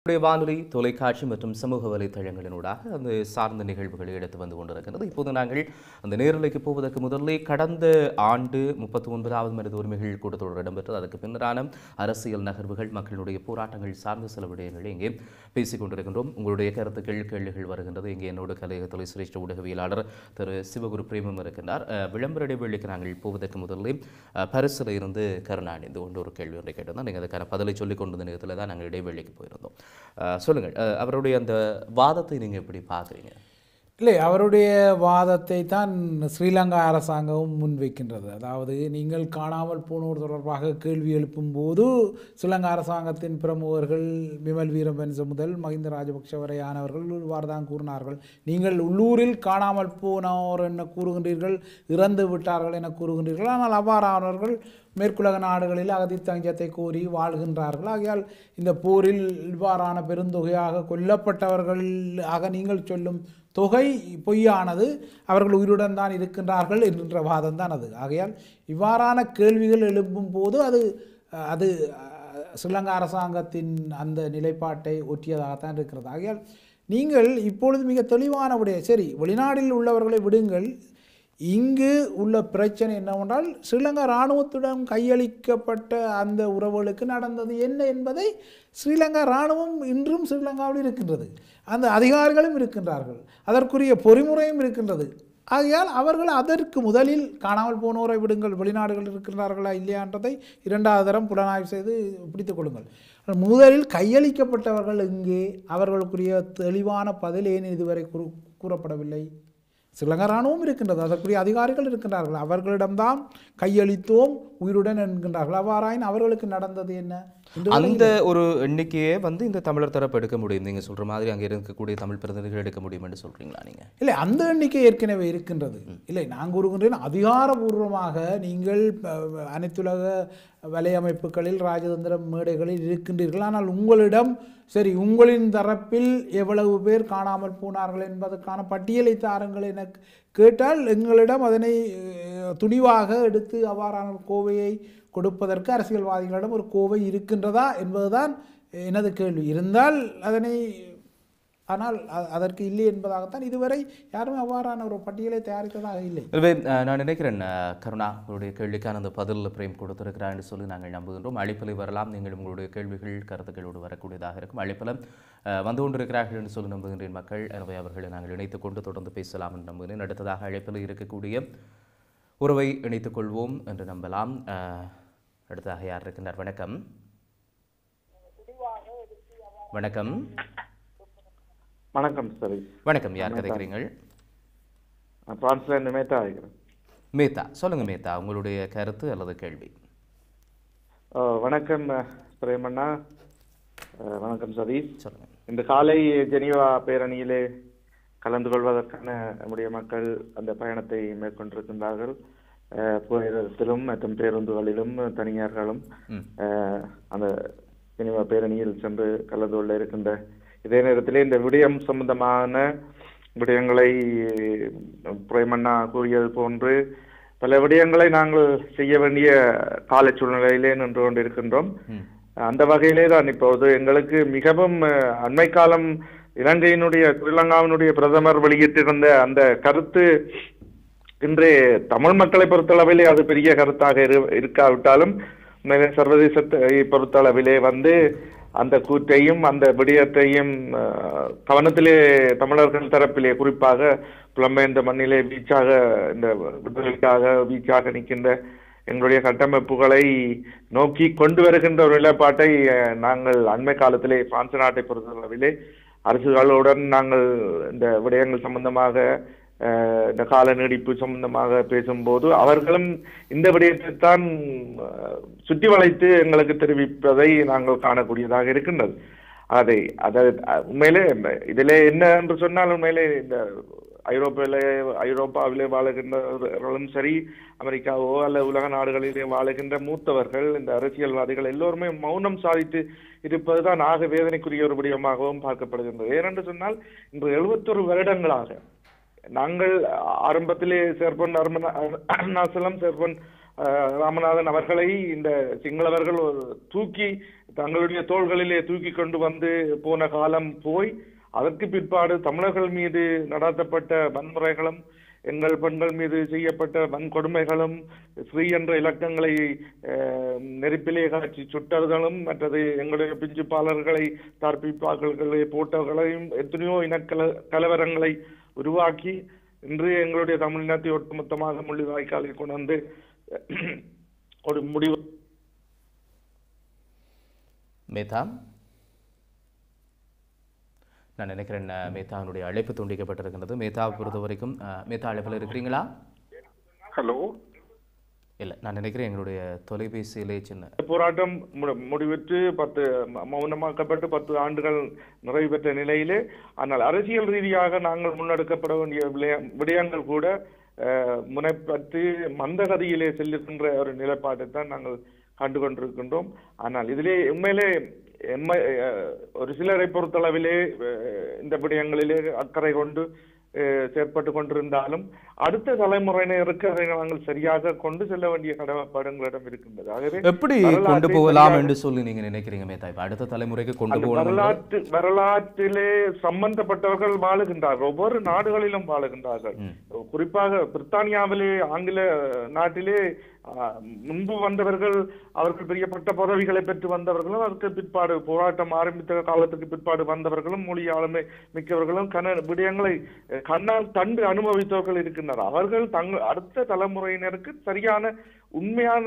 வானொலி தொலைக்காட்சி மற்றும் சமூக வலைத்தளங்களினூடாக அந்த சார்ந்த நிகழ்வுகளை எடுத்து வந்து கொண்டிருக்கிறது. இப்போது நாங்கள் அந்த நேரலைக்கு போவதற்கு முதலே கடந்த ஆண்டு 39வது மனித உரிமைகள் கூட்டத்தொடர் இடம்பெற்றது. அதற்கு பின்னரான அரசியல் நகர்வுகள், மக்களுடைய போராட்டங்கள் சார்ந்த சில விடயங்களை இங்கே பேசிக் கொண்டிருக்கின்றோம். உங்களுடைய கருத்துக்கள், கேள்விகள் வருகின்றது. இங்கே என்னோடு கலையகத்துறை சிரேஷ்ட ஊடகவியலாளர் திரு சிவகுரு பிரேமம் இருக்கின்றார். விளம்பர இடைவெளிக்கு நாங்கள் போவதற்கு முதலே பரிசில் இருந்து கருணாநிதி கொண்டு ஒரு கேள்வி ஒன்றை கேட்டிருந்தோம். நீங்கள் அதுக்கான பதிலை சொல்லிக் கொண்டிருந்த நேரத்தில் தான் நாங்கள் இடைவெளிக்கு போயிருந்தோம். சொல்லுங்கள், அவருடைய அந்த வாதத்தை நீங்கள் எப்படி பார்க்குறீங்க? இல்லை, அவருடைய வாதத்தை தான் ஸ்ரீலங்கா அரசாங்கமும் முன்வைக்கின்றது. அதாவது நீங்கள் காணாமல் போனோர் தொடர்பாக கேள்வி எழுப்பும் போது ஸ்ரீலங்கா அரசாங்கத்தின் பிரமுகர்கள் விமல் வீரவன்ச முதல் மஹிந்த ராஜபக்ஷ வரையானவர்கள் இவ்வாறு தான் கூறினார்கள். நீங்கள் உள்ளூரில் காணாமல் போனோர் என கூறுகின்றீர்கள், இறந்து விட்டார்கள் என கூறுகின்றீர்கள். ஆனால் அவ்வாறானவர்கள் மேற்குலக நாடுகளில் அகதி தஞ்சத்தை கோரி வாழ்கின்றார்கள். ஆகையால் இந்த போரில் இவ்வாறான பெருந்தொகையாக கொல்லப்பட்டவர்கள் நீங்கள் சொல்லும் தொகை பொய்யானது, அவர்கள் உயிருடன் தான் இருக்கின்றார்கள் என்கின்ற வாதம் தான் அது. ஆகையால் இவ்வாறான கேள்விகள் எழுப்பும் போது அது ஸ்ரீலங்கா அரசாங்கத்தின் அந்த நிலைப்பாட்டை ஒற்றியதாகத்தான் இருக்கிறது. ஆகையால் நீங்கள் இப்பொழுது மிக தெளிவான சரி, வெளிநாட்டில் உள்ளவர்களை விடுங்கள், இங்கு உள்ள பிரச்சனை என்னவென்றால் ஸ்ரீலங்கா இராணுவத்துடன் கையளிக்கப்பட்ட அந்த உறவுகளுக்கு நடந்தது என்ன என்பதை ஸ்ரீலங்கா இராணுவம் இன்றும் ஸ்ரீலங்காவில் இருக்கின்றது, அந்த அதிகாரிகளும் இருக்கின்றார்கள், அதற்குரிய பொறிமுறையும் இருக்கின்றது. ஆகையால் அவர்கள் அதற்கு முதலில் காணாமல் போனோரை விடுங்கள், வெளிநாடுகள் இருக்கின்றார்களா இல்லையான்றதை இரண்டாவது தரம் புலனாய்வு செய்து பிடித்துக் கொள்ளுங்கள். முதலில் கையளிக்கப்பட்டவர்கள் இங்கே, அவர்களுக்குரிய தெளிவான பதில் ஏன் இதுவரை கூறப்படவில்லை? ஸ்ரீலங்கா இராணுவம் இருக்கின்றது, அதற்குரிய அதிகாரிகள் இருக்கின்றார்கள், அவர்களிடம்தான் கையளித்தோம் உயிருடன் என்கின்றார்கள். அவ்வாறாயின் அவர்களுக்கு நடந்தது என்ன? அந்த ஒரு எண்ணிக்கையே இந்த தமிழர் தரப்பு எடுக்க முடியும், நீங்கள் சொல்கிற மாதிரி அங்கே இருக்கக்கூடிய தமிழ் பிரதிநிதிகள் எடுக்க முடியும் என்று சொல்கிறீங்களா நீங்கள்? இல்லை, அந்த எண்ணிக்கை ஏற்கனவே இருக்கின்றது. இல்லை, நான் கூறுகின்றேன், அதிகாரபூர்வமாக நீங்கள் அனைத்துலக வலையமைப்புகளில் ராஜதந்திர மேடைகளில் இருக்கின்றீர்கள். ஆனால் உங்களிடம் சரி, உங்களின் தரப்பில் எவ்வளவு பேர் காணாமல் போனார்கள் என்பதற்கான பட்டியலை தாருங்கள் என கேட்டால் எங்களிடம் அதனை துணிவாக எடுத்து அவ்வாறான கோவையை கொடுப்பதற்கு அரசியல்வாதிகளிடம் ஒரு கோவை இருக்கின்றதா என்பதுதான் எனது கேள்வி. இருந்தால் அதனை, ஆனால் அதற்கு இல்லை என்பதாகத்தான் இதுவரை யாருமே அவ்வாறான ஒரு பட்டியலை தயாரித்ததாக இல்லை. எனவே நான் நினைக்கிறேன் கருணா உங்களுடைய கேள்விக்கான அந்த பதில் பிரேம் கொடுத்திருக்கிறார் என்று சொல்லி நாங்கள் நம்புகின்றோம். அழைப்பில் வரலாம், நீங்கள் உங்களுடைய கேள்விகள் கருத்துக்களோடு வரக்கூடியதாக இருக்கும். அழைப்பில் வந்து கொண்டிருக்கிறார்கள் என்று சொல்லி நம்புகின்றேன் மக்கள். எனவே அவர்களை நாங்கள் இணைத்துக் கொண்டு தொடர்ந்து பேசலாம் என்று நம்புகிறேன். அடுத்ததாக அழைப்பில் இருக்கக்கூடிய உறவை இணைத்துக் கொள்வோம் என்று நம்பலாம். அடுத்ததாக யார் இருக்கின்றார்? வணக்கம். வணக்கம். வணக்கம் சார். வணக்கம், யார் கதைக்கிறீங்கள்? பிரான்ஸ்லேருந்து மேத்தா ஆகிறேன். மேத்தா, சொல்லுங்க மேத்தா, உங்களுடைய கருத்து அல்லது கேள்வி. வணக்கம் பிரேமண்ணா. வணக்கம் சதீஷ். சொல்லுங்க. இந்த காலை ஜெனீவா பேரணியிலே கலந்து கொள்வதற்கான நம்முடைய மக்கள் அந்த பயணத்தை மேற்கொண்டிருக்கின்றார்கள். புகையிரத்திலும் மற்றும் பேருந்துகளிலும் தனியார்களும் அந்த ஜெனீவா பேரணியில் சென்று கலந்து கொள்ள இருக்கின்ற இதே நேரத்திலே இந்த விடயம் சம்பந்தமான விடயங்களை பிரேமண்ணா கூறியது போன்று பல விடயங்களை நாங்கள் செய்ய வேண்டிய கால சூழ்நிலையிலே நின்று கொண்டிருக்கின்றோம். அந்த வகையிலே தான் இப்போது எங்களுக்கு மிகவும் அண்மை காலம் இலங்கையினுடைய ஸ்ரீலங்காவினுடைய பிரதமர் வெளியிட்டிருந்த அந்த கருத்து இன்று தமிழ் மக்களை பொறுத்தளவிலே அது பெரிய கருத்தாக இருக்காவிட்டாலும் சர்வதேசத்தை பொறுத்தளவிலே அந்த கூற்றையும் அந்த விடயத்தையும் கவனத்திலே தமிழர்கள் தரப்பிலே குறிப்பாக புலம்பெயர்ந்த மண்ணிலே வீச்சாக இந்த விடுதலைக்காக வீச்சாக நிற்கின்ற எங்களுடைய கட்டமைப்புகளை நோக்கி கொண்டு வருகின்ற ஒரு நிலைப்பாட்டை நாங்கள் அண்மை காலத்திலே பிரான்ஸ் நாட்டை பொறுத்தளவிலே அரசுகளுடன் நாங்கள் இந்த விடயங்கள் சம்பந்தமாக இந்த கால நீடிப்பு சம்பந்தமாக பேசும்போது அவர்களும் இந்த விடயத்தை தான் சுற்றி வளைத்து எங்களுக்கு தெரிவிப்பதை நாங்கள் காணக்கூடியதாக இருக்கின்றது. அதை உண்மையிலே இதிலே என்ன என்று சொன்னால், உண்மையிலே இந்த ஐரோப்பாவிலே வாழுகின்றவர்களும் சரி, அமெரிக்காவோ அல்ல உலக நாடுகளிலே வாழுகின்ற மூத்தவர்கள், இந்த அரசியல்வாதிகள் எல்லோருமே மௌனம் சாதித்து இருப்பதுதான் ஆக வேதனைக்குரிய ஒரு விடயமாகவும் பார்க்கப்படுகின்றது. ஏனென்று சொன்னால் இன்று 71 வருடங்களாக நாங்கள் ஆரம்பத்திலே சேர்பன் அருணாசலம், சேர்பன் ராமநாதன் அவர்களை இந்த சிங்களவர்கள் தூக்கி தங்களுடைய தோள்களிலே தூக்கி கொண்டு வந்து போன காலம் போய் அதற்கு பிற்பாடு தமிழர்கள் மீது நடத்தப்பட்ட வன்முறைகளும் எங்கள் பெண்கள் மீது செய்யப்பட்ட வன்கொடுமைகளும் ஸ்ரீ என்ற இலக்கங்களை நெருப்பிலே காட்சி சுட்டர்களும் மற்றது எங்களுடைய பிஞ்சுப்பாளர்களை தற்பிப்பாக்களை போட்டவர்களையும் எத்தனையோ கலவரங்களை உருவாக்கி இன்று எங்களுடைய தமிழினத்தை ஒட்டுமொத்தமாக முள்ளிவாய்க்காலில் கொண்டு வந்து ஒரு முடிவு. மேதா, நான் நினைக்கிறேன் மேதாவுடைய அழைப்பு துண்டிக்கப்பட்டிருக்கிறது. மேதாவை பொறுத்த வரைக்கும் மேதா அழைப்பில் இருக்கிறீங்களா? ஹலோ. இல்லை, நான் நினைக்கிறேன் எங்களுடைய தொலைபேசியிலே சின்ன போராட்டம் முடிவுற்று மௌனமாக்கப்பட்டு 10 ஆண்டுகள் நிறைவு பெற்ற நிலையிலே, ஆனால் அரசியல் ரீதியாக நாங்கள் முன்னெடுக்கப்பட வேண்டிய விடயங்கள் கூட முனைப்பட்டு மந்தகதியிலே செல்லுகின்ற ஒரு நிலைப்பாட்டை தான் நாங்கள் கண்டு கொண்டிருக்கின்றோம். ஆனால் இதிலே உண்மையிலே ஒரு சிலரை பொறுத்தளவிலே இந்த விடயங்களிலே அக்கறை கொண்டு செயற்பட்டு கொண்டிருந்தாலும் அடுத்த தலைமுறையினருக்கு அதை நாங்கள் சரியாக கொண்டு செல்ல வேண்டிய கடமைப்பாடுகளிடம் இருக்கின்றது. ஆகவே எப்படி கொண்டு போகலாம் என்று சொல்லி நீங்க நினைக்கிறீங்க மேதா? இப்ப அடுத்த தலைமுறைக்கு கொண்டு போகலாம். வரலாற்றிலே சம்பந்தப்பட்டவர்கள் வாழுகின்றார்கள், ஒவ்வொரு நாடுகளிலும் வாழுகின்றார்கள். குறிப்பாக பிரித்தானியாவிலே ஆங்கில நாட்டிலே முன்பு வந்தவர்கள் அவர்கள் பெரிய பட்ட பதவிகளை பெற்று வந்தவர்களும் அதற்கு பிற்பாடு போராட்டம் ஆரம்பித்த காலத்துக்கு பிற்பாடு வந்தவர்களும் மொழி ஆளுமை மிக்கவர்களும் விடயங்களை கண்ணால் கண்டு அனுபவித்தவர்கள் இருக்கின்றனர். அவர்கள் அடுத்த தலைமுறையினருக்கு சரியான உண்மையான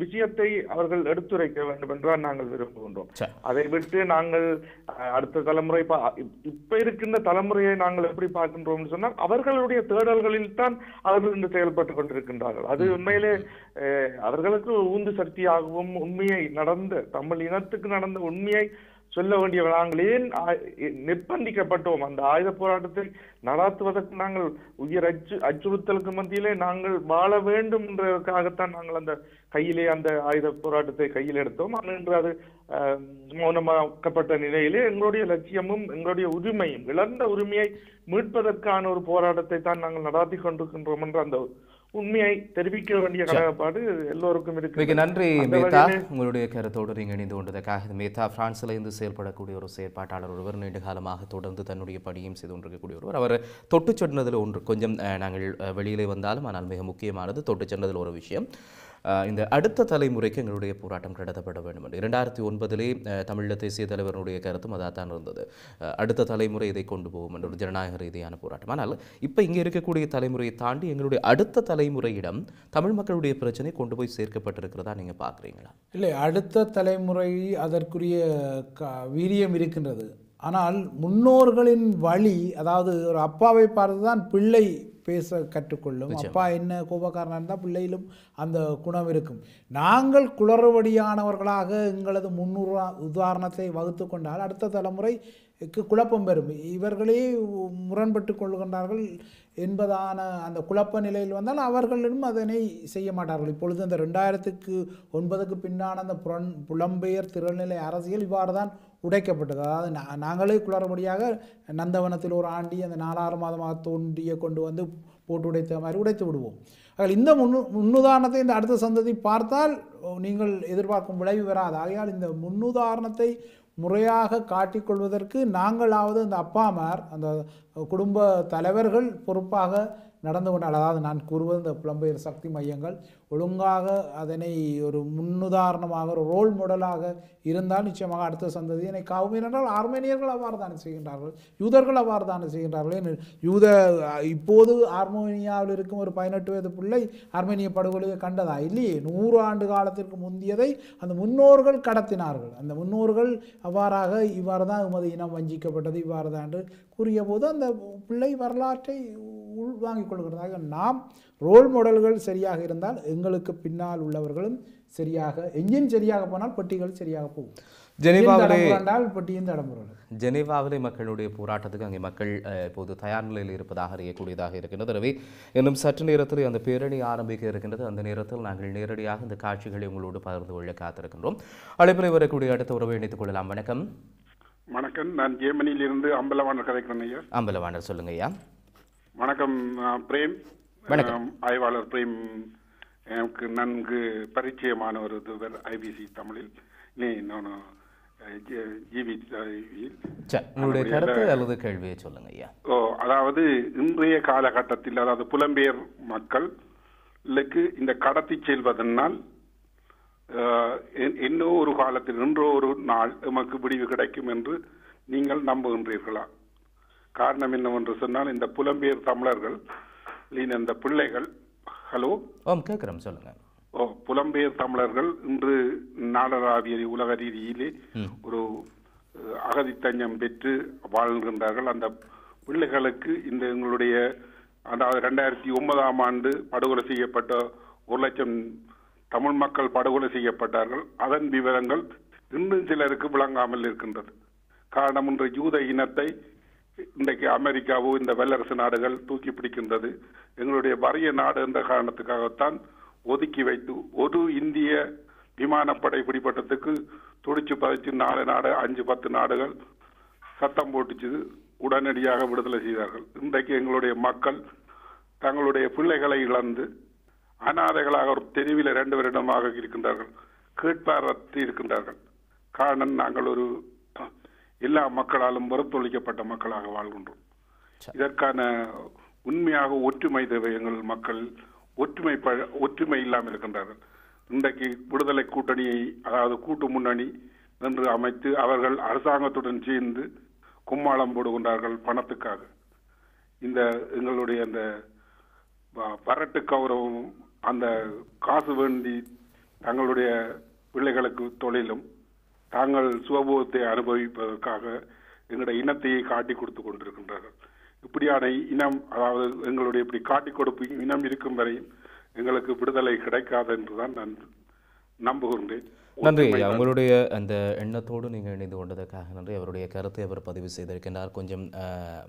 விஷயத்தை அவர்கள் எடுத்துரைக்க வேண்டும் என்றால் நாங்கள் விரும்புகின்றோம். அதை விட்டு நாங்கள் அடுத்த தலைமுறை இப்ப இருக்கின்ற தலைமுறையை நாங்கள் எப்படி பார்க்கின்றோம் சொன்னால் அவர்களுடைய தேடல்களில் தான் அவர்கள் இன்று செயல்பட்டு கொண்டிருக்கின்றார்கள். அது உண்மையிலே அவர்களுக்கு ஊந்து சக்தியாகவும் உண்மையை நடந்த தமிழ் இனத்துக்கு நடந்த உண்மையை சொல்ல வேண்டிய நாங்கள் ஏன் நிர்பந்திக்கப்பட்டோம் அந்த ஆயுத போராட்டத்தை நடாத்துவதற்கு நாங்கள் உயிர் அச்சுறுத்தலுக்கு மத்தியிலே நாங்கள் வாழ வேண்டும் என்றதற்காகத்தான் நாங்கள் அந்த கையிலே அந்த ஆயுத போராட்டத்தை கையில் எடுத்தோம். என்று அது மௌனமாக்கப்பட்ட நிலையிலே எங்களுடைய லட்சியமும் எங்களுடைய உரிமையும் இழந்த உரிமையை மீட்பதற்கான ஒரு போராட்டத்தை தான் நாங்கள் நடாத்தி கொண்டிருக்கின்றோம் என்ற அந்த உண்மையை தெரிவிக்க வேண்டிய கடமைப்பாடு எல்லோருக்கும் இருக்கு. மிக நன்றி மேதா, உங்களுடைய கருத்தோடு நீங்கள் இணைந்து கொண்டதற்காக. மேதா பிரான்சில் இருந்து செயல்படக்கூடிய ஒரு செயற்பாட்டாளர் ஒருவர், நீண்ட காலமாக தொடர்ந்து தன்னுடைய பணியும் செய்து கொண்டிருக்கக்கூடிய ஒருவர். அவர் தொட்டு சொன்னதில் ஒன்று கொஞ்சம் நாங்கள் வெளியிலே வந்தாலும் ஆனால் மிக முக்கியமானது தொட்டு சொன்னதில் ஒரு விஷயம். இந்த அடுத்த தலைமுறைக்கு எங்களுடைய போராட்டம் கடத்தப்பட வேண்டும் என்று 2009 தமிழீழ தேசிய தலைவருடைய கருத்தும் அதான் இருந்தது. அடுத்த தலைமுறை இதை கொண்டு போகும் என்ற ஒரு ஜனநாயக ரீதியான போராட்டம். ஆனால் இப்போ இங்கே இருக்கக்கூடிய தலைமுறையை தாண்டி எங்களுடைய அடுத்த தலைமுறையிடம் தமிழ் மக்களுடைய பிரச்சனை கொண்டு போய் சேர்க்கப்பட்டிருக்கிறதா நீங்கள் பார்க்குறீங்களா? இல்லை, அடுத்த தலைமுறை அதற்குரிய வீரியம் இருக்கின்றது. ஆனால் முன்னோர்களின் வழி, அதாவது ஒரு அப்பாவை பார்த்து தான் பிள்ளை பேச கற்றுக்கொள்ளும். அப்பா என்ன கோபக்காரனாக இருந்தால் பிள்ளையிலும் அந்த குணம் இருக்கும். நாங்கள் குளறுபடியானவர்களாக எங்களது உதாரணத்தை வகுத்து கொண்டால் அடுத்த தலைமுறைக்கு குழப்பம் பெறும். இவர்களே முரண்பட்டு கொள்கின்றார்கள் என்பதான அந்த குழப்ப நிலையில் வந்தால் அவர்களிடம் அதனை செய்ய மாட்டார்கள். இப்பொழுது அந்த 2009க்கு பின்னான அந்த புலம்பெயர் திறநிலை அரசியல் இவ்வாறு தான் உடைக்கப்பட்டது. அதாவது நாங்களே குளறுபடியாக நந்தவனத்தில் ஒரு ஆண்டி அந்த 4-6 மாதமாக தோண்டியை கொண்டு வந்து போட்டு உடைத்த மாதிரி உடைத்து விடுவோம். இந்த முன்னுதாரணத்தை இந்த அடுத்த சந்ததி பார்த்தால் நீங்கள் எதிர்பார்க்கும் விளைவு வராது. ஆகையால் இந்த முன்னுதாரணத்தை முறையாக காட்டிக்கொள்வதற்கு நாங்களாவது அந்த அப்பாமார் அந்த குடும்ப தலைவர்கள் பொறுப்பாக நடந்து கொண்டால், அதாவது நான் கூறுவது இந்த புலம்பெயர் சக்தி மையங்கள் ஒழுங்காக அதனை ஒரு முன்னுதாரணமாக ஒரு ரோல் மாடலாக இருந்தால் நிச்சயமாக அடுத்த சந்ததியினை காவும். ஏனென்றால் ஆர்மேனியர்கள் அவ்வாறு தானே செய்கின்றார்கள், யூதர்கள் அவ்வாறு தானே செய்கின்றார்கள். இப்போது ஆர்மேனியாவில் இருக்கும் ஒரு 18 வயது பிள்ளை ஆர்மேனிய படுகொலையை கண்டதா? இல்லையே. 100 ஆண்டு காலத்திற்கு முந்தியதை அந்த முன்னோர்கள் கடத்தினார்கள். அந்த முன்னோர்கள் அவ்வாறாக இவ்வாறு தான் எமது இனம் வஞ்சிக்கப்பட்டது இவ்வாறு தான் என்று கூறிய போது அந்த பிள்ளை வரலாற்றை உள்வாங்கிக் கொள்கிறதாக நாம் ரோல் மாடல்கள் சரியாக இருந்தால் எங்களுக்கு பின்னால் உள்ளவர்களும் சரியாக, எஞ்சின் சரியாக போனால் பெட்டிகள் சரியாக போகும். ஜெனீவாவிலே மக்களுடைய போராட்டத்துக்கு அங்கே மக்கள் இப்போது தயார் நிலையில் இருப்பதாக அறியக்கூடியதாக இருக்கின்றது. எனவே இன்னும் சற்று நேரத்தில் அந்த பேரணி ஆரம்பிக்க இருக்கின்றது. அந்த நேரத்தில் நாங்கள் நேரடியாக இந்த காட்சிகளை உங்களோடு பகிர்ந்து கொள்ள காத்திருக்கின்றோம். அழைப்பில் வரக்கூடிய அடுத்த உறவை இணைத்துக் கொள்ளலாம். வணக்கம். வணக்கம், நான் ஜெர்மனியில் இருந்து அம்பலவாணர் கதைக்கிறேன் ஐயா. அம்பலவாணர் சொல்லுங்க ஐயா. வணக்கம் பிரேம். வணக்கம். ஆய்வாளர் பிரேம் எனக்கு நன்கு பரிச்சயமான ஒரு இதுவர் ஐபிசி தமிழில் இன்னொன்று உங்களுடைய கருத்து அல்லது கேள்வியை சொல்லுங்க ஐயா. அதாவது இன்றைய காலகட்டத்தில் அதாவது புலம்பெயர் மக்களுக்கு இந்த கடத்தி செல்வதனால் இன்னோ ஒரு காலத்தில் இன்றோ ஒரு நாள் எமக்கு விடிவு கிடைக்கும் என்று நீங்கள் நம்புகின்றீர்களா? காரணம் என்னவென்று சொன்னால் இந்த புலம்பெயர் தமிழர்கள் இந்த பிள்ளைகள் கேட்கிறோம் சொல்லுங்க. புலம்பெயர் தமிழர்கள் இன்று நாடளாவிய உலக ரீதியிலே ஒரு அகதித்தஞ்சம் பெற்று வாழ்கின்றார்கள். அந்த பிள்ளைகளுக்கு இந்த எங்களுடைய அதாவது 2009ஆம் ஆண்டு படுகொலை செய்யப்பட்ட 1 லட்சம் தமிழ் மக்கள் படுகொலை செய்யப்பட்டார்கள். அதன் விவரங்கள் இன்னும் சிலருக்கு விளங்காமல் இருக்கின்றது. காரணம் இன்று யூத இனத்தை இன்றைக்கு அமெரிக்காவோ இந்த வல்லரசு நாடுகள் தூக்கி பிடிக்கின்றது. எங்களுடைய வறிய நாடு என்ற காரணத்துக்காகத்தான் ஒதுக்கி வைத்து ஒரு இந்திய விமானப்படை பிடிப்பட்டத்துக்கு துடிச்சு பதிச்சு 4 நாடு 5-10 நாடுகள் சத்தம் போட்டுச்சு, உடனடியாக விடுதலை செய்தார்கள். இன்றைக்கு எங்களுடைய மக்கள் தங்களுடைய பிள்ளைகளை இழந்து அனாதைகளாக ஒரு தெருவில் 2 வருடமாக இருக்கின்றார்கள், கேட்பாரற்றி இருக்கின்றார்கள். காரணம் நாங்கள் ஒரு எல்லா மக்களாலும் வெறுத்தொழிக்கப்பட்ட மக்களாக வாழ்கின்றோம். இதற்கான உண்மையாக ஒற்றுமை தேவை. எங்கள் மக்கள் ஒற்றுமை இல்லாமல் இருக்கின்றார்கள். இன்றைக்கு விடுதலை கூட்டணியை அதாவது கூட்டு முன்னணி என்று அமைத்து அவர்கள் அரசாங்கத்துடன் சேர்ந்து கும்மாளம் போடுகின்றார்கள் பணத்துக்காக. இந்த எங்களுடைய அந்த வரட்டு கௌரவம் அந்த காசு வேண்டி தங்களுடைய பிள்ளைகளுக்கு தொழிலும் தாங்கள் சுகபோகத்தை அனுபவிப்பதற்காக எங்களுடைய இனத்தையே காட்டி கொடுத்து கொண்டிருக்கின்றார்கள். இப்படியான இனம் அதாவது எங்களுடைய இப்படி காட்டி கொடுப்பு இனம் இருக்கும் வரை எங்களுக்கு விடுதலை கிடைக்காது என்றுதான் நான் நம்புகின்றேன். நன்றி ஐயா, உங்களுடைய அந்த எண்ணத்தோடு நீங்கள் இணைந்து கொண்டதற்காக நன்றி. அவருடைய கருத்தை அவர் பதிவு செய்திருக்கின்றார். கொஞ்சம்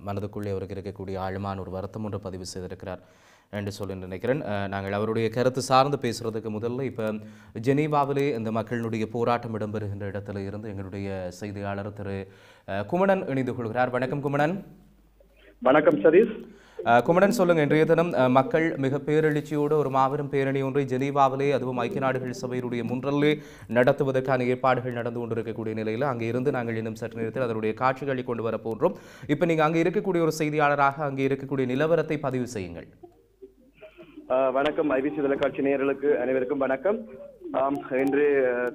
மனதுக்குள்ளே அவருக்கு இருக்கக்கூடிய ஆழமான ஒரு வருத்தம் ஒன்று பதிவு செய்திருக்கிறார் என்று சொல்லி நினைக்கிறேன். நாங்கள் அவருடைய கருத்து சார்ந்து பேசுகிறதுக்கு முதல்ல இப்போ ஜெனீவாவிலே இந்த மக்களினுடைய போராட்டம் இடம்பெறுகின்ற இடத்துல இருந்து எங்களுடைய செய்தியாளர் திரு குமணன் இணைந்து கொள்கிறார். வணக்கம் குமணன். வணக்கம் சதீஷ். குமணன் சொல்லுங்க, இன்றைய தினம் மக்கள் மிக பேரெழுச்சியோடு ஒரு மாபெரும் பேரணி ஒன்றை ஜெனீவாவிலே அதுவும் ஐக்கிய நாடுகள் சபையினுடைய முன்றலே நடத்துவதற்கான ஏற்பாடுகள் நடந்து கொண்டிருக்கக்கூடிய நிலையில் அங்கே இருந்து நாங்கள் இன்னும் சற்று நேரத்தில் அதனுடைய காட்சிகளை கொண்டு வர போன்றோம். இப்போ நீங்கள் அங்கே இருக்கக்கூடிய ஒரு செய்தியாளராக அங்கே இருக்கக்கூடிய நிலவரத்தை பதிவு செய்யுங்கள். வணக்கம் ஐபிசி தொலைக்காட்சி நேயர்களுக்கு அனைவருக்கும் வணக்கம். இன்று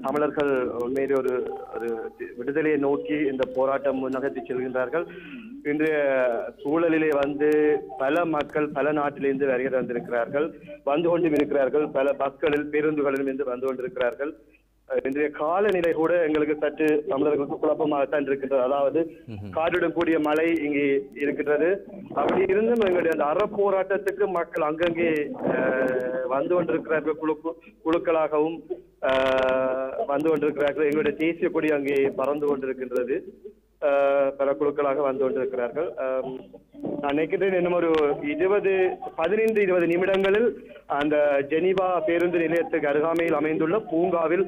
தமிழர்கள் உண்மையிலே ஒரு விடுதலையை நோக்கி இந்த போராட்டம் நகர்த்தி செல்கின்றார்கள். இன்றைய சூழலிலே பல மக்கள் பல நாட்டிலிருந்து வருகை தந்திருக்கிறார்கள், வந்து கொண்டும் இருக்கிறார்கள். பல பஸ்களில் பேருந்துகளிலும் இருந்து வந்து கொண்டிருக்கிறார்கள். இன்றைய காலநிலை கூட எங்களுக்கு சற்று தமிழர்களுக்கு குழப்பமாகத்தான் இருக்கின்றது. அதாவது காற்றுடன் கூடிய மழை இங்கே இருக்கின்றது. அப்படி இருந்தும் எங்களுடைய அந்த அறப்போராட்டத்துக்கு மக்கள் அங்கங்கே வந்து கொண்டிருக்கிறார்கள், குழுக்களாகவும் வந்து கொண்டிருக்கிறார்கள். எங்களுடைய தேசிய கொடி அங்கே பறந்து கொண்டிருக்கின்றது. பல குழுக்களாக வந்து கொண்டிருக்கிறார்கள். நான் நினைக்கிறேன் இன்னும் ஒரு 15-20 நிமிடங்களில் அந்த ஜெனீவா பேருந்து நிலையத்துக்கு அருகாமையில் அமைந்துள்ள பூங்காவில்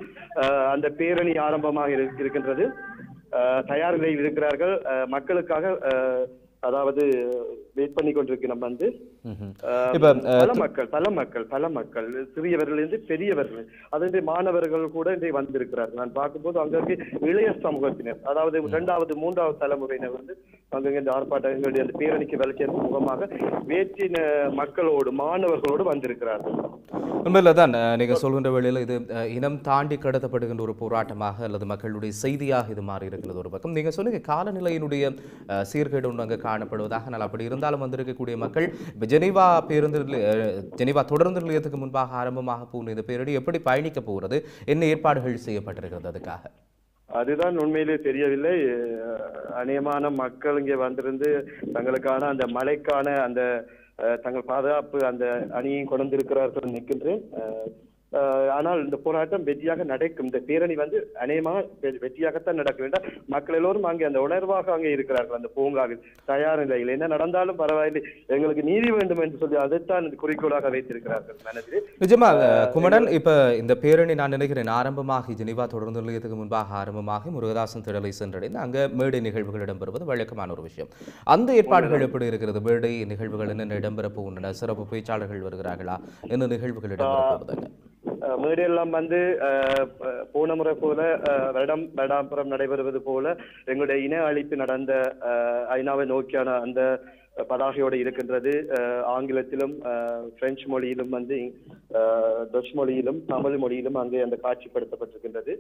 அந்த பேரணி ஆரம்பமாக இருக்கின்றது. தயார் நிலையில் இருக்கிறார்கள். மக்களுக்காக அதாவது வெயிட் பண்ணி கொண்டிருக்கிறோம். பல மக்கள் சிறியவர்களிலிருந்து பெரியவர்கள், அதே மாணவர்கள் கூட இன்றைய வந்திருக்கிறார்கள். நான் பார்க்கும்போது அங்கே இளைய சமூகத்தினர், அதாவது 2வது 3வது தலைமுறையினர் அங்கங்கே இந்த ஆர்ப்பாட்டங்களுடைய அந்த பேரணிக்கு வளர்ச்சியின் முகமாக வேற்றின மக்களோடு மாணவர்களோடு வந்திருக்கிறார்கள். உண்மையில் தான் நீங்கள் சொல்கின்ற வேளையில் இது இனம் தாண்டி கடத்தப்படுகின்ற ஒரு போராட்டமாக அல்லது மக்களுடைய செய்தியாக இது மாறி இருக்கிறது. ஒரு பக்கம் நீங்கள் சொன்னீங்க காலநிலையினுடைய சீர்கேடு ஒன்று அங்கே காணப்படுவதாக. ஆனால் அப்படி இருந்தாலும் வந்திருக்கக்கூடிய மக்கள் இப்போ ஜெனீவா தொடர்ந்து நிலையத்துக்கு முன்பாக ஆரம்பமாக போன இந்த பேரடி எப்படி பயணிக்க போகிறது, என்ன ஏற்பாடுகள் செய்யப்பட்டிருக்கிறது அதுக்காக? அதுதான் உண்மையிலே தெரியவில்லை. அநேகமான மக்கள் இங்கே வந்திருந்து தங்களுக்கான அந்த மழைக்கான அந்த தங்கள் பாதுகாப்பு அந்த அணியை கொண்டிருக்கிறார்கள் நிற்கின்றேன். ஆனால் இந்த போராட்டம் வெற்றியாக நடக்கும். இந்த பேரணி வந்து அநேகமாக வெற்றியாகத்தான் நடக்கும் என்றால் மக்கள் எல்லோரும் அங்கே அந்த உணர்வாக அங்கே இருக்கிறார்கள். அந்த பூங்காவில் தயார் நிலையில் என்ன நடந்தாலும் பரவாயில்லை, எங்களுக்கு நீதி வேண்டும் என்று சொல்லி அதைத்தான் குறிக்கோளாக வைத்திருக்கிறார்கள் மனதில். நிஜமா குமரன், இப்ப இந்த பேரணி நான் நினைக்கிறேன் ஆரம்பமாகி ஜெனீவா தொடர்ந்து நிலையத்துக்கு முன்பாக ஆரம்பமாகி முருகதாசன் திடலை சென்றடைந்து அங்க மேடை நிகழ்வுகள் இடம்பெறுவது வழக்கமான ஒரு விஷயம். அந்த ஏற்பாடுகள் எப்படி இருக்கிறது? மேடை நிகழ்வுகள் என்னென்ன இடம்பெற போகின்றன? சிறப்பு பேச்சாளர்கள் வருகிறார்களா? என்ன நிகழ்வுகள் இடம்பெற போவதுங்க? மேடையெல்லாம் வந்து போன முறை போல வருடாம்புறம் நடைபெறுவது போல எங்களுடைய இன அழிப்பு நடந்த ஐநாவை நோக்கியான அந்த பதாகையோடு இருக்கின்றது. ஆங்கிலத்திலும் பிரெஞ்சு மொழியிலும் வந்து டச் மொழியிலும் தமிழ் மொழியிலும் அங்கே அந்த காட்சிப்படுத்தப்பட்டிருக்கின்றது.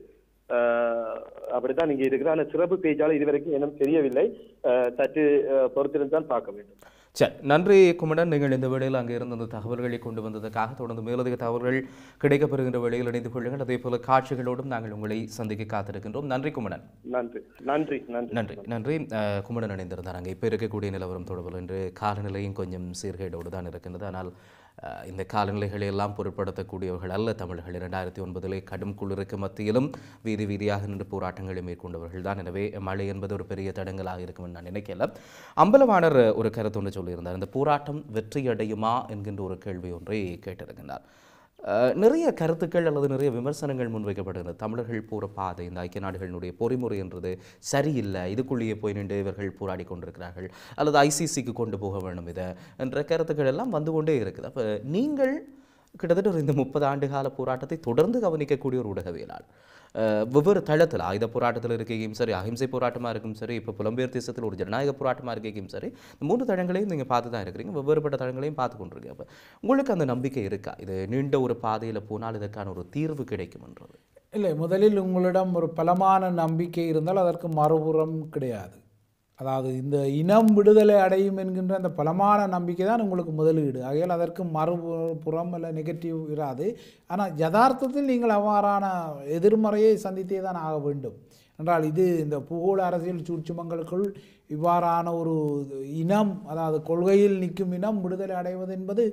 அப்படித்தான் இங்கே இருக்கிற அந்த சிறப்பு பேச்சாளர் இதுவரைக்கும் இன்னும் தெரியவில்லை. சற்று பொறுத்திருந்தான் பார்க்க வேண்டும். சரி, நன்றி குமரன். நீங்கள் இந்த வேளையில் அங்கே இருந்த அந்த தகவல்களை கொண்டு வந்ததற்காக தொடர்ந்து மேலதிக தகவல்கள் கிடைக்கப்பெறுகின்ற வேளையில் இணைந்து கொள்ளுங்கள். அதே போல காட்சிகளோடும் நாங்கள் உங்களை சந்திக்க காத்திருக்கின்றோம். நன்றி குமரன். நன்றி நன்றி நன்றி நன்றி. குமரன் இணைந்திருந்தார். அங்கே இப்போ இருக்கக்கூடிய நிலவரம் தொடர்பில் என்று காலநிலையும் கொஞ்சம் சீர்கேடோடு தான் இருக்கின்றது. ஆனால் இந்த காலநிலைகளை எல்லாம் பொருட்படுத்தக்கூடியவர்கள் அல்ல தமிழர்கள். 2009 கடும் குளிருக்கு மத்தியிலும் வீதி வீதியாக நின்று போராட்டங்களை மேற்கொண்டவர்கள் தான். எனவே மழை என்பது ஒரு பெரிய தடங்கலாக இருக்கும் நான் நினைக்கல. அம்பலவாணர் ஒரு கருத்து ஒன்று சொல்லியிருந்தார். இந்த போராட்டம் வெற்றியடையுமா என்கின்ற ஒரு கேள்வி ஒன்றை கேட்டிருக்கின்றார். நிறைய கருத்துக்கள் அல்லது நிறைய விமர்சனங்கள் முன்வைக்கப்படுகிறது. தமிழர்கள் போகிற பாதை, இந்த ஐக்கிய நாடுகளினுடைய பொறிமுறை என்றது சரியில்லை, இதுக்குள்ளேயே போய் நின்று இவர்கள் போராடி கொண்டிருக்கிறார்கள், அல்லது ஐசிசிக்கு கொண்டு போக வேண்டும் இதை என்ற கருத்துக்கள் எல்லாம் வந்து கொண்டே இருக்குது. அப்போ நீங்கள் கிட்டத்தட்ட ஒரு இந்த 30 ஆண்டு கால போராட்டத்தை தொடர்ந்து கவனிக்கக்கூடிய ஒரு ஊடகவியலாளர், வெவ்வேறு தளத்தில் ஆயுத போராட்டத்தில் இருக்கையும் சரி, அஹிம்சை போராட்டமாக இருக்கும் சரி, இப்போ புலம்பெயர் தேசத்தில் ஒரு ஜனநாயக போராட்டமாக இருக்கையும் சரி, இந்த 3 தளங்களையும் நீங்கள் பார்த்து தான் இருக்கிறீங்க, வெவ்வேறுபட்ட தளங்களையும் பார்த்து கொண்டிருக்கீங்க. அப்போ உங்களுக்கு அந்த நம்பிக்கை இருக்கா இது நீண்ட ஒரு பாதையில் போனால் இதற்கான ஒரு தீர்வு கிடைக்கும்ன்றது? இல்லை, முதலில் உங்களிடம் ஒரு பலமான நம்பிக்கை இருந்தால் அதற்கு மறுபுறம் கிடையாது. அதாவது இந்த இனம் விடுதலை அடையும் என்கின்ற அந்த பலமான நம்பிக்கை தான் உங்களுக்கு முதலீடு. ஆகையால் அதற்கு மறுபுறம் அல்ல நெகட்டிவ் இராது. ஆனால் யதார்த்தத்தில் நீங்கள் அவ்வாறான எதிர்மறையை சந்தித்தே தான் ஆக வேண்டும். என்றால் இது இந்த பூகோள அரசியல் சூட்சுமங்களுக்குள் இவ்வாறான ஒரு இனம், அதாவது கொள்கையில் நிற்கும் இனம் விடுதலை அடைவது என்பது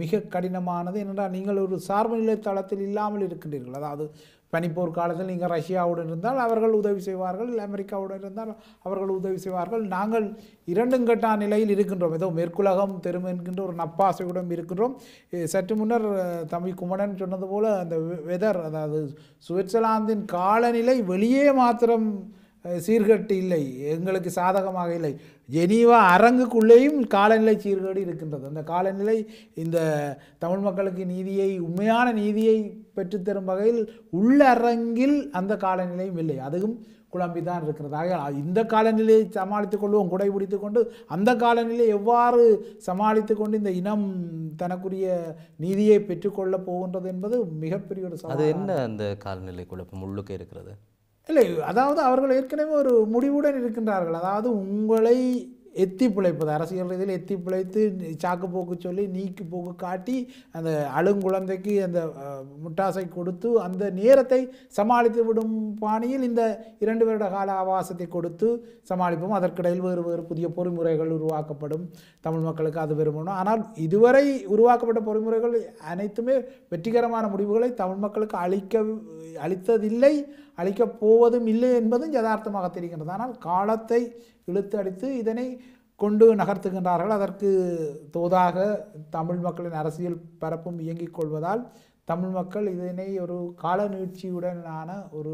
மிக கடினமானது. என்றால் நீங்கள் ஒரு சார்பு நிலை தளத்தில் இல்லாமல் இருக்கின்றீர்கள். அதாவது பனிப்போர் காலத்தில் நீங்கள் ரஷ்யாவுடன் இருந்தால் அவர்கள் உதவி செய்வார்கள், அமெரிக்காவுடன் இருந்தால் அவர்கள் உதவி செய்வார்கள். நாங்கள் இரண்டும் கட்டா நிலையில் இருக்கின்றோம். ஏதோ மேற்குலகம் தெரும் என்கின்ற ஒரு நப்பாசையுடன் இருக்கின்றோம். சற்று முன்னர் தம்பி குமரன் சொன்னது போல் அந்த வெதர், அதாவது சுவிட்சர்லாந்தின் காலநிலை வெளியே மாத்திரம் சீர்கட்டு இல்லை, எங்களுக்கு சாதகமாக இல்லை. ஜெனீவா அரங்குக்குள்ளேயும் காலநிலை சீர்கேடு இருக்கின்றது. அந்த காலநிலை இந்த தமிழ் மக்களுக்கு நீதியை, உண்மையான நீதியை பெற்றுத்தரும் வகையில் உள்ள அரங்கில் அந்த காலநிலையும் இல்லை, அதுவும் குழம்பிதான் இருக்கிறது. ஆக இந்த காலநிலையை சமாளித்து கொள்வோம், குடை பிடித்து கொண்டு அந்த காலநிலையை எவ்வாறு சமாளித்து கொண்டு இந்த இனம் தனக்குரிய நீதியை பெற்றுக்கொள்ளப் போகின்றது என்பது மிகப்பெரிய ஒரு சவால். அது என்ன அந்த காலநிலை குழப்பம் உள்ளுக்கு இருக்கிறது? இல்லை, அதாவது அவர்கள் ஏற்கனவே ஒரு முடிவுடன் இருக்கின்றார்கள். அதாவது உங்களை எத்தி பிழைப்பது, அரசியல் ரீதியில் எத்தி பிழைத்து சாக்கு போக்கு சொல்லி நீக்கி போக்கு காட்டி அந்த அழுங்குழந்தைக்கு அந்த முட்டாசை கொடுத்து அந்த நேரத்தை சமாளித்து விடும் பாணியில் இந்த 2 வருட கால அவகாசத்தை கொடுத்து சமாளிப்போம். அதற்கிடையில் வேறு புதிய பொறிமுறைகள் உருவாக்கப்படும், தமிழ் மக்களுக்கு அது விரும்பணும். ஆனால் இதுவரை உருவாக்கப்பட்ட பொறிமுறைகள் அனைத்துமே வெற்றிகரமான முடிவுகளை தமிழ் மக்களுக்கு அளித்ததில்லை, அளிக்கப் போவதும் இல்லை என்பதும் யதார்த்தமாக தெரிகின்றது. ஆனால் காலத்தை இழுத்து அடித்து இதனை கொண்டு நகர்த்துகின்றார்கள். அதற்கு தோதாக தமிழ் மக்களின் அரசியல் பரப்பும் இயங்கிக் கொள்வதால் தமிழ் மக்கள் இதனை ஒரு கால நீட்சியுடனான ஒரு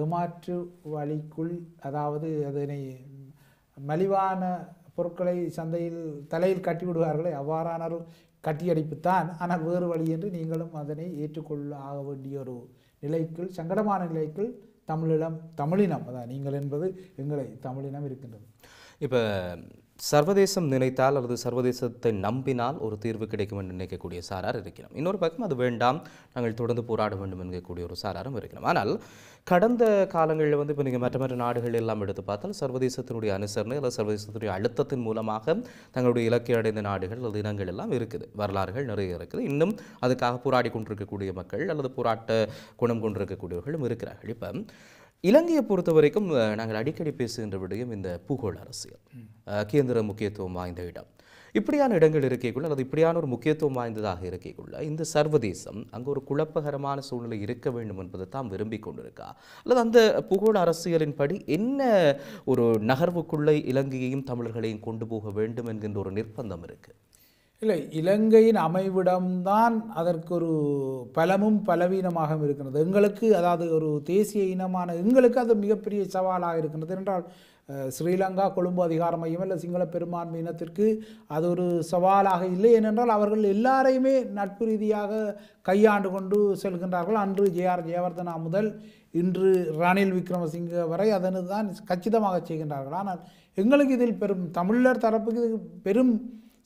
ஏமாற்று வழிக்குள், அதாவது அதனை மலிவான பொருட்களை சந்தையில் தலையில் கட்டி விடுவார்களே அவ்வாறான ஒரு கட்டியடிப்புத்தான். ஆனால் வேறு வழி என்று நீங்களும் அதனை ஏற்றுக்கொள்ள ஆக வேண்டிய ஒரு நிலைக்குள், சங்கடமான நிலைக்குள் தமிழினம், அதான் நீங்கள் என்பது எங்களை தமிழினம் இருக்கின்றது. இப்போ சர்வதேசம் நினைத்தால் அல்லது சர்வதேசத்தை நம்பினால் ஒரு தீர்வு கிடைக்கும் என்று நினைக்கக்கூடிய சாரார் இருக்கிறோம். இன்னொரு பக்கம் அது வேண்டாம், நாங்கள் தொடர்ந்து போராட வேண்டும் என்கக்கூடிய ஒரு சாராரும் இருக்கிறோம். ஆனால் கடந்த காலங்களில் வந்து இப்போ நீங்கள் மற்ற நாடுகள் எல்லாம் எடுத்து பார்த்தால் சர்வதேசத்தினுடைய அனுசரணை அல்லது சர்வதேசத்தினுடைய அழுத்தத்தின் மூலமாக தங்களுடைய இலக்கை அடைந்த நாடுகள் அல்லது இனங்கள் எல்லாம் இருக்குது, வரலாறுகள் நிறைய இருக்குது. இன்னும் அதுக்காக போராடி கொண்டிருக்கக்கூடிய மக்கள் அல்லது போராட்ட குணம் கொண்டிருக்கக்கூடியவர்களும் இருக்கிறார்கள். இப்போ இலங்கையை பொறுத்த வரைக்கும் நாங்கள் அடிக்கடி பேசுகின்ற விடயம் இந்த பூகோள அரசியல், கேந்திர முக்கியத்துவம் வாய்ந்த இடம். இப்படியான இடங்கள் இருக்கைக்குள்ள அல்லது இப்படியான ஒரு முக்கியத்துவம் வாய்ந்ததாக இருக்கைக்குள்ள இந்த சர்வதேசம் அங்கு ஒரு குழப்பகரமான சூழ்நிலை இருக்க வேண்டும் என்பதை தான் விரும்பிக் கொண்டிருக்கா அல்லது அந்த புகழ் அரசியலின்படி என்ன ஒரு நகர்வுக்குள்ளே இலங்கையையும் தமிழர்களையும் கொண்டு போக வேண்டும் என்கின்ற ஒரு நிர்பந்தம் இருக்கு? இல்லை, இலங்கையின் அமைவிடம்தான் அதற்கு ஒரு பலமும் பலவீனமாக இருக்கிறது. எங்களுக்கு, அதாவது ஒரு தேசிய இனமான எங்களுக்கு அது மிகப்பெரிய சவாலாக இருக்கின்றது. என்றால் ஸ்ரீலங்கா கொழும்பு அதிகார மையம் இல்லை சிங்கள பெரும்பான்மை இனத்திற்கு அது ஒரு சவாலாக இல்லை. ஏனென்றால் அவர்கள் எல்லாரையுமே நட்பு ரீதியாக கையாண்டு கொண்டு செல்கின்றார்கள். அன்று ஜே.ஆர். ஜெயவர்தனா முதல் இன்று ரணில் விக்ரமசிங்க வரை அதனை தான் கச்சிதமாக செய்கின்றார்கள். ஆனால் எங்களுக்கு இதில் பெரும் தமிழர் தரப்புக்கு இது பெரும்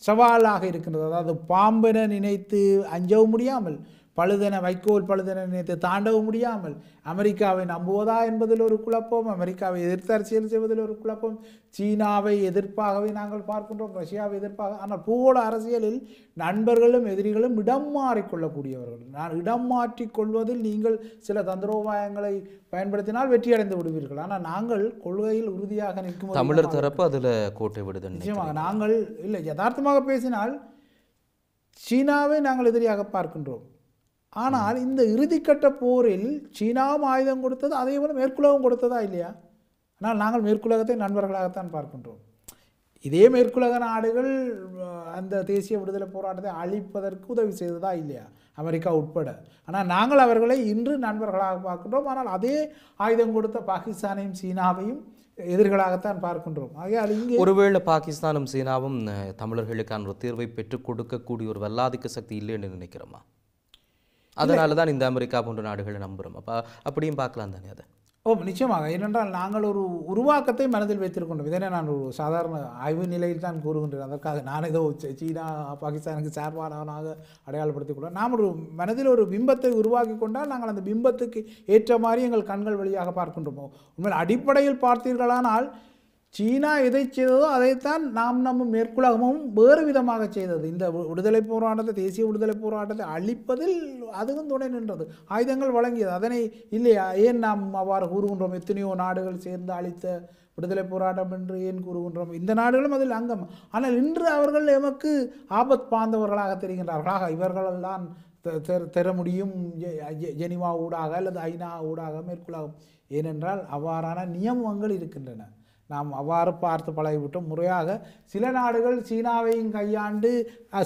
சவாலாக இருக்கின்றது. அதாவது பாம்பென நினைத்து அஞ்சவும் முடியாமல், பழுதென வைக்கோல் பழுதென நினைத்து தாண்டவும் முடியாமல், அமெரிக்காவை நம்புவதா என்பதில் ஒரு குழப்பம், அமெரிக்காவை எதிர்த்து அரசியல் செய்வதில் ஒரு குழப்பம், சீனாவை எதிர்ப்பாகவே நாங்கள் பார்க்கின்றோம், ரஷ்யாவை எதிர்ப்பாக. ஆனால் பூகோள அரசியலில் நண்பர்களும் எதிரிகளும் இடம் மாறிக்கொள்ளக்கூடியவர்கள். இடம் மாற்றிக்கொள்வதில் நீங்கள் சில தந்திரோபாயங்களை பயன்படுத்தினால் வெற்றி அடைந்து விடுவீர்கள். ஆனால் நாங்கள் கொள்கையில் உறுதியாக நிற்கும் தமிழர் தரப்பு அதில் கோட்டை விடுது. நிச்சயமாக நாங்கள் இல்லை, யதார்த்தமாக பேசினால் சீனாவை நாங்கள் எதிரியாக பார்க்கின்றோம். ஆனால் இந்த இறுதிக்கட்ட போரில் சீனாவும் ஆயுதம் கொடுத்தது, அதே போல மேற்குலகம் கொடுத்ததா இல்லையா? ஆனால் நாங்கள் மேற்குலகத்தை நண்பர்களாகத்தான் பார்க்கின்றோம். இதே மேற்குலக நாடுகள் அந்த தேசிய விடுதலை போராட்டத்தை அழிப்பதற்கு உதவி செய்ததா இல்லையா, அமெரிக்கா உட்பட? ஆனால் நாங்கள் அவர்களை இன்று நண்பர்களாக பார்க்கின்றோம். ஆனால் அதே ஆயுதம் கொடுத்த பாகிஸ்தானையும் சீனாவையும் எதிர்களாகத்தான் பார்க்கின்றோம். ஆகையால் இங்கே ஒருவேளை பாகிஸ்தானும் சீனாவும் தமிழர்களுக்கான ஒரு தீர்வை பெற்றுக் கொடுக்கக்கூடிய ஒரு வல்லாதிக்க சக்தி இல்லைன்னு நினைக்கிறோமா? அதனால தான் இந்த அமெரிக்கா போன்ற நாடுகளை நம்புகிறோம். அப்படியும் பார்க்கலாம் தானே அதை? நிச்சயமாக. ஏனென்றால் நாங்கள் ஒரு உருவாக்கத்தை மனதில் வைத்திருக்கின்றோம். இதனை நான் ஒரு சாதாரண ஆய்வு நிலையில் தான் கூறுகின்றேன். அதற்காக நான் ஏதோ சீனா பாகிஸ்தானுக்கு சார்பானவனாக அடையாளப்படுத்திக் கொள்ள, நாம் ஒரு மனதில் ஒரு பிம்பத்தை உருவாக்கி கொண்டால் நாங்கள் அந்த பிம்பத்துக்கு ஏற்ற மாதிரி எங்கள் கண்கள் வழியாக பார்க்கின்றோமோ. உண்மையில் அடிப்படையில் பார்த்தீர்களானால் சீனா எதை செய்ததோ அதைத்தான் நம்ம மேற்குலகமும் வேறு விதமாக செய்தது. இந்த விடுதலை போராட்டத்தை, தேசிய விடுதலை போராட்டத்தை அழிப்பதில் அதுவும் துணை நின்றது, ஆயுதங்கள் வழங்கியது. அதனை இல்லையா ஏன் நாம் அவ்வாறு கூறுகின்றோம்? எத்தனையோ நாடுகள் சேர்ந்து அழித்த விடுதலை போராட்டம் என்று ஏன் கூறுகின்றோம்? இந்த நாடுகளும் அதில் அங்கம். ஆனால் இன்று அவர்கள் எமக்கு ஆபத் பாந்தவர்களாக தெரிகின்றார்களாக. இவர்களெல்லாம் பெற முடியும் ஜெனிவா ஊடாக அல்லது ஐநா ஊடாக மேற்குலகம். ஏனென்றால் அவ்வாறான நியமங்கள் இருக்கின்றன. நாம் அவ்வாறு பார்த்து பழகிவிட்டோம். முறையாக சில நாடுகள் சீனாவையும் கையாண்டு,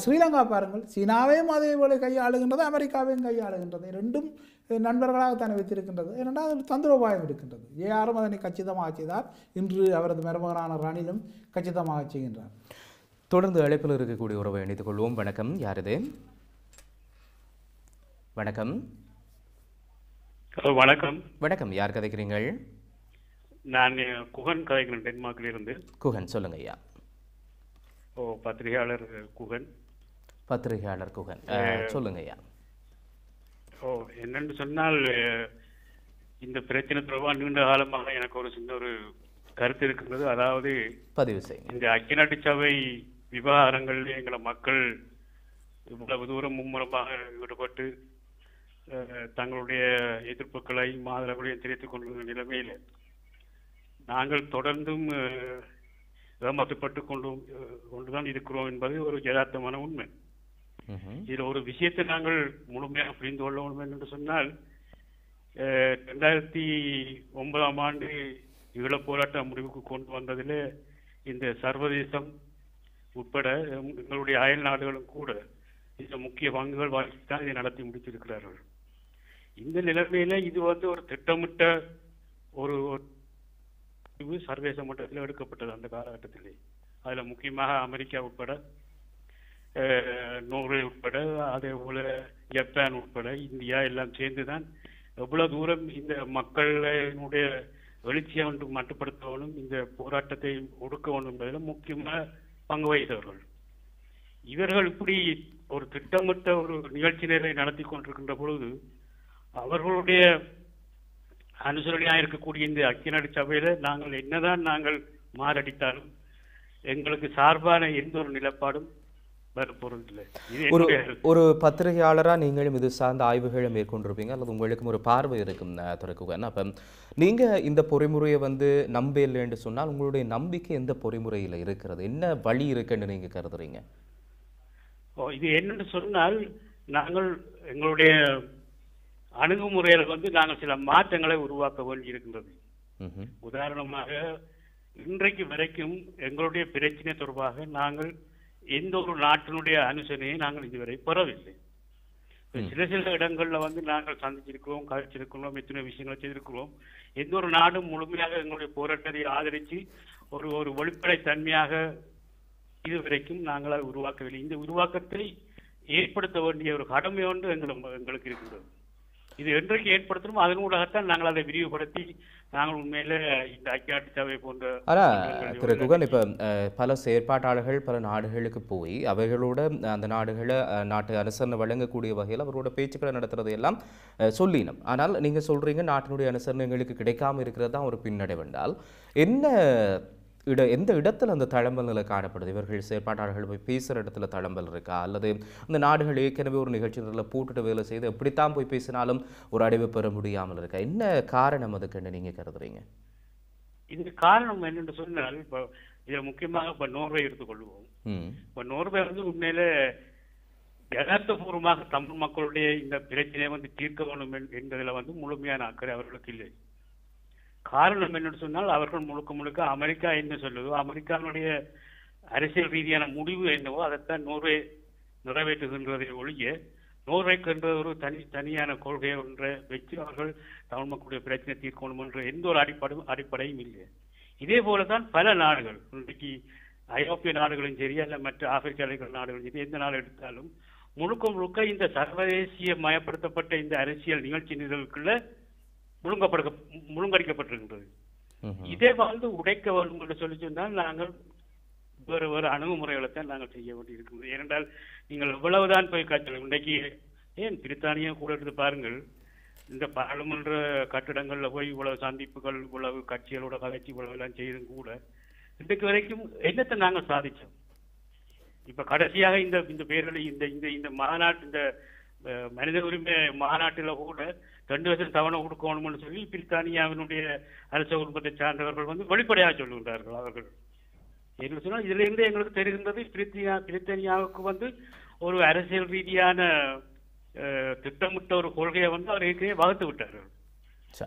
ஸ்ரீலங்கா பாருங்கள், சீனாவையும் அதே போல கையாளுகின்றது, அமெரிக்காவையும் கையாளுகின்றது. ரெண்டும் நண்பர்களாக தானே வைத்திருக்கின்றது. ஏனென்றால் அதில் தந்திரோபாயம் இருக்கின்றது. யாரும் அதனை கச்சிதமாக செய்தார். இன்று அவரது மருமகனான ரணிலும் கச்சிதமாக செய்கின்றார். தொடர்ந்து அழைப்பில் இருக்கக்கூடிய உறவை இணைத்துக் கொள்வோம். வணக்கம், யார் இது? வணக்கம். வணக்கம். வணக்கம், யார் கதைக்கிறீங்கள்? நான் குகன் கதைக்கிறேன், டென்மார்க்கில் இருந்து. குகன், சொல்லுங்க ஐயா. பத்திரிகையாளர் குகன். பத்திரிகையாளர் குகன், சொல்லுங்க ஐயா. என்னென்னு சொன்னால், இந்த பிரச்சனை தொடர்பாக நீண்ட காலமாக எனக்கு ஒரு சின்ன ஒரு கருத்து இருக்கின்றது. அதாவது பதிவு செய்யுங்க. இந்த ஐக்கிய நாட்டு சபை விவகாரங்களில் எங்களை மக்கள் இவ்வளவு தூரம் மும்முரமாக ஈடுபட்டு தங்களுடைய எதிர்ப்புகளையும் ஆதரவுகளையும் தெரிவித்துக் கொண்டிருந்த நிலைமையில் நாங்கள் தொடர்ந்தும் ஏமாற்றப்பட்டு கொண்டுதான் இருக்கிறோம் என்பது ஒரு யதார்த்தமான உண்மை. இதில் ஒரு விஷயத்தை நாங்கள் முழுமையாக புரிந்து கொள்ள வேண்டும் என்று சொன்னால், 2009ஆம் ஆண்டு ஈழப் போராட்ட முடிவுக்கு கொண்டு வந்ததில் இந்த சர்வதேசம் உட்பட எங்களுடைய அயல் நாடுகளும் கூட இந்த முக்கிய பங்குகள் வாங்கித்தான் இதை நடத்தி முடித்திருக்கிறார்கள். இந்த நிலைமையில இது ஒரு திட்டமிட்ட ஒரு சர்வதேச மட்டத்தில் எடுக்கப்பட்டது அந்த காலகட்டத்திலே. அதில் முக்கியமாக அமெரிக்கா உட்பட, நோர்வே உட்பட, அதே போல ஜப்பான் உட்பட, இந்தியா எல்லாம் சேர்ந்துதான் எவ்வளவு தூரம் இந்த மக்களுடைய எழுச்சியை ஒன்று மட்டுப்படுத்தவனும் இந்த போராட்டத்தை ஒடுக்க வேண்டும் என்பதில் முக்கியமாக பங்கு வகித்தவர்கள். இவர்கள் இப்படி ஒரு திட்டமிட்ட ஒரு நிகழ்ச்சி நிலை நடத்தி கொண்டிருக்கின்ற பொழுது அவர்களுடைய அனுசரணையாக இருக்கக்கூடிய இந்த ஐக்கிய நாடு சபையில நாங்கள் என்னதான் நாங்கள் மாரடித்தாலும் எங்களுக்கு சார்பான எந்த ஒரு நிலப்பாடும் வரப்போறது இல்லை. ஒரு ஒரு பத்திரிகையாளரா நீங்களும் இது சார்ந்த ஆய்வுகளை மேற்கொண்டிருப்பீங்க அல்லது உங்களுக்கும் ஒரு பார்வை இருக்கும் துறைக்குகன். அப்ப நீங்க இந்த பொறிமுறையை வந்து நம்பலைன்னு சொன்னால் உங்களுடைய நம்பிக்கை எந்த பொறிமுறையில இருக்கிறது, என்ன வழி இருக்குன்னு நீங்க கருதுறீங்க? இது என்னன்னு சொன்னால் நாங்கள் எங்களுடைய அணுகுமுறையில வந்து நாங்கள் சில மாற்றங்களை உருவாக்க வேண்டி இருக்கின்றது. உதாரணமாக இன்றைக்கு வரைக்கும் எங்களுடைய பிரச்சனை தொடர்பாக நாங்கள் எந்த ஒரு நாட்டினுடைய அனுசரணையை நாங்கள் இதுவரை பெறவில்லை. சில சில இடங்கள்ல வந்து நாங்கள் சந்திச்சிருக்கிறோம், கழிச்சிருக்கிறோம், எத்தனை விஷயங்களை செய்திருக்கிறோம். எந்த ஒரு நாடும் முழுமையாக எங்களுடைய போராட்டத்தை ஆதரித்து ஒரு வெளிப்படை தன்மையாக இதுவரைக்கும் நாங்கள் அதை உருவாக்கவில்லை. இந்த உருவாக்கத்தை ஏற்படுத்த வேண்டிய ஒரு கடமை ஒன்று எங்களுக்கு இருக்கின்றது. இது என்றைக்கு ஏற்படுத்தணும் அதனூடாகத்தான் நாங்கள் அதை விரிவுபடுத்தி நாங்கள் உண்மையில இந்த ஐக்கிய நாட்டு சபை போன்ற. திரு குகன், இப்ப பல செயற்பாட்டாளர்கள் பல நாடுகளுக்கு போய் அவர்களோட அந்த நாட்டு அனுசரணை வழங்கக்கூடிய வகையில் அவரோட பேச்சுக்களை நடத்துறது எல்லாம் சொல்லினோம். ஆனால் நீங்க சொல்றீங்க நாட்டினுடைய அனுசரணை எங்களுக்கு கிடைக்காம இருக்கிறது தான் ஒரு பின்னடைவு என்றால் எந்த இடத்துல அந்த தளம்பல் நிலை காணப்படுது? இவர்கள் செயற்பாட்டாளர்கள் போய் பேசுகிற இடத்துல தளம்பல் இருக்கா, அல்லது அந்த நாடுகள் ஏற்கனவே ஒரு நிகழ்ச்சிகளில் போட்டுட்டு வேலை செய்து எப்படித்தான் போய் பேசினாலும் ஒரு அடைவு பெற முடியாமல் இருக்கா? என்ன காரணம் அதுக்குன்னு நீங்க கருதுறீங்க? இதுக்கு காரணம் என்னென்று சொன்னால், இப்போ இதை முக்கியமாக இப்போ நோர்வே எடுத்துக்கொள்வோம். இப்போ நோர்வே வந்து உண்மையில யதார்த்தபூர்வமாக தமிழ் மக்களுடைய இந்த பிரச்சனையை வந்து தீர்க்க வேண்டும் என்பதில் வந்து முழுமையான அக்கறை அவர்களுக்கு இல்லை. காரணம் என்னன்னு சொன்னால் அவர்கள் முழுக்க அமெரிக்கா என்ன சொல்லுதோ, அமெரிக்காவுடைய அரசியல் ரீதியான முடிவு என்னவோ அதைத்தான் நோர்வே நிறைவேற்றுகின்றதை ஒழிய நோர்வேக்கு என்ற ஒரு தனியான கொள்கையை ஒன்றை வச்சு அவர்கள் தமிழ் மக்களுடைய பிரச்சனை தீர்க்கணும் என்ற எந்த ஒரு அடிப்படையும் இல்லை. இதே போலதான் பல நாடுகள், இன்றைக்கு ஐரோப்பிய நாடுகளும் சரி அல்ல மற்ற ஆப்பிரிக்க நாடுகளும் சரி, எந்த நாடு எடுத்தாலும் முழுக்க இந்த சர்வதேசிய மயப்படுத்தப்பட்ட இந்த அரசியல் நிகழ்ச்சி நிரலுக்குள்ள முழுங்கடிக்கப்பட்டிருக்கின்றது. இதே வந்து உடைக்க வேண்டும் என்று சொல்லி சொன்னால் நாங்கள் வேறு அணுகுமுறைகளைத்தான் நாங்கள் செய்ய வேண்டியிருக்கிறது. ஏனென்றால் நீங்கள் எவ்வளவுதான் போய் காய்ச்சல் இன்றைக்கு ஏன் பிரித்தானியா கூட எடுத்து பாருங்கள், இந்த பாராளுமன்ற கட்டிடங்கள்ல போய் இவ்வளவு சந்திப்புகள், இவ்வளவு கட்சிகளோட கட்சி இவ்வளவு எல்லாம் செய்தும் கூட இன்றைக்கு வரைக்கும் என்னத்தை நாங்கள் சாதிச்சோம்? இப்ப கடைசியாக இந்த பேரலை இந்த மாநாட்டு இந்த மனித உரிமை மாநாட்டில கூட 2 வருஷம் தவணை கொடுக்கணும்னு சொல்லி பிரித்தானியாவினுடைய அரச குடும்பத்தை சார்ந்தவர்கள் வந்து வெளிப்படையாக சொல்லுகின்றார்கள். அவர்கள் என்ன சொன்னால் இதுல இருந்து எங்களுக்கு தெரிகின்றது பிரித்தானியாவுக்கு வந்து ஒரு அரசியல் ரீதியான திட்டமிட்ட ஒரு கொள்கையை வந்து அவர் ஏற்கனவே வகுத்து விட்டார்கள்.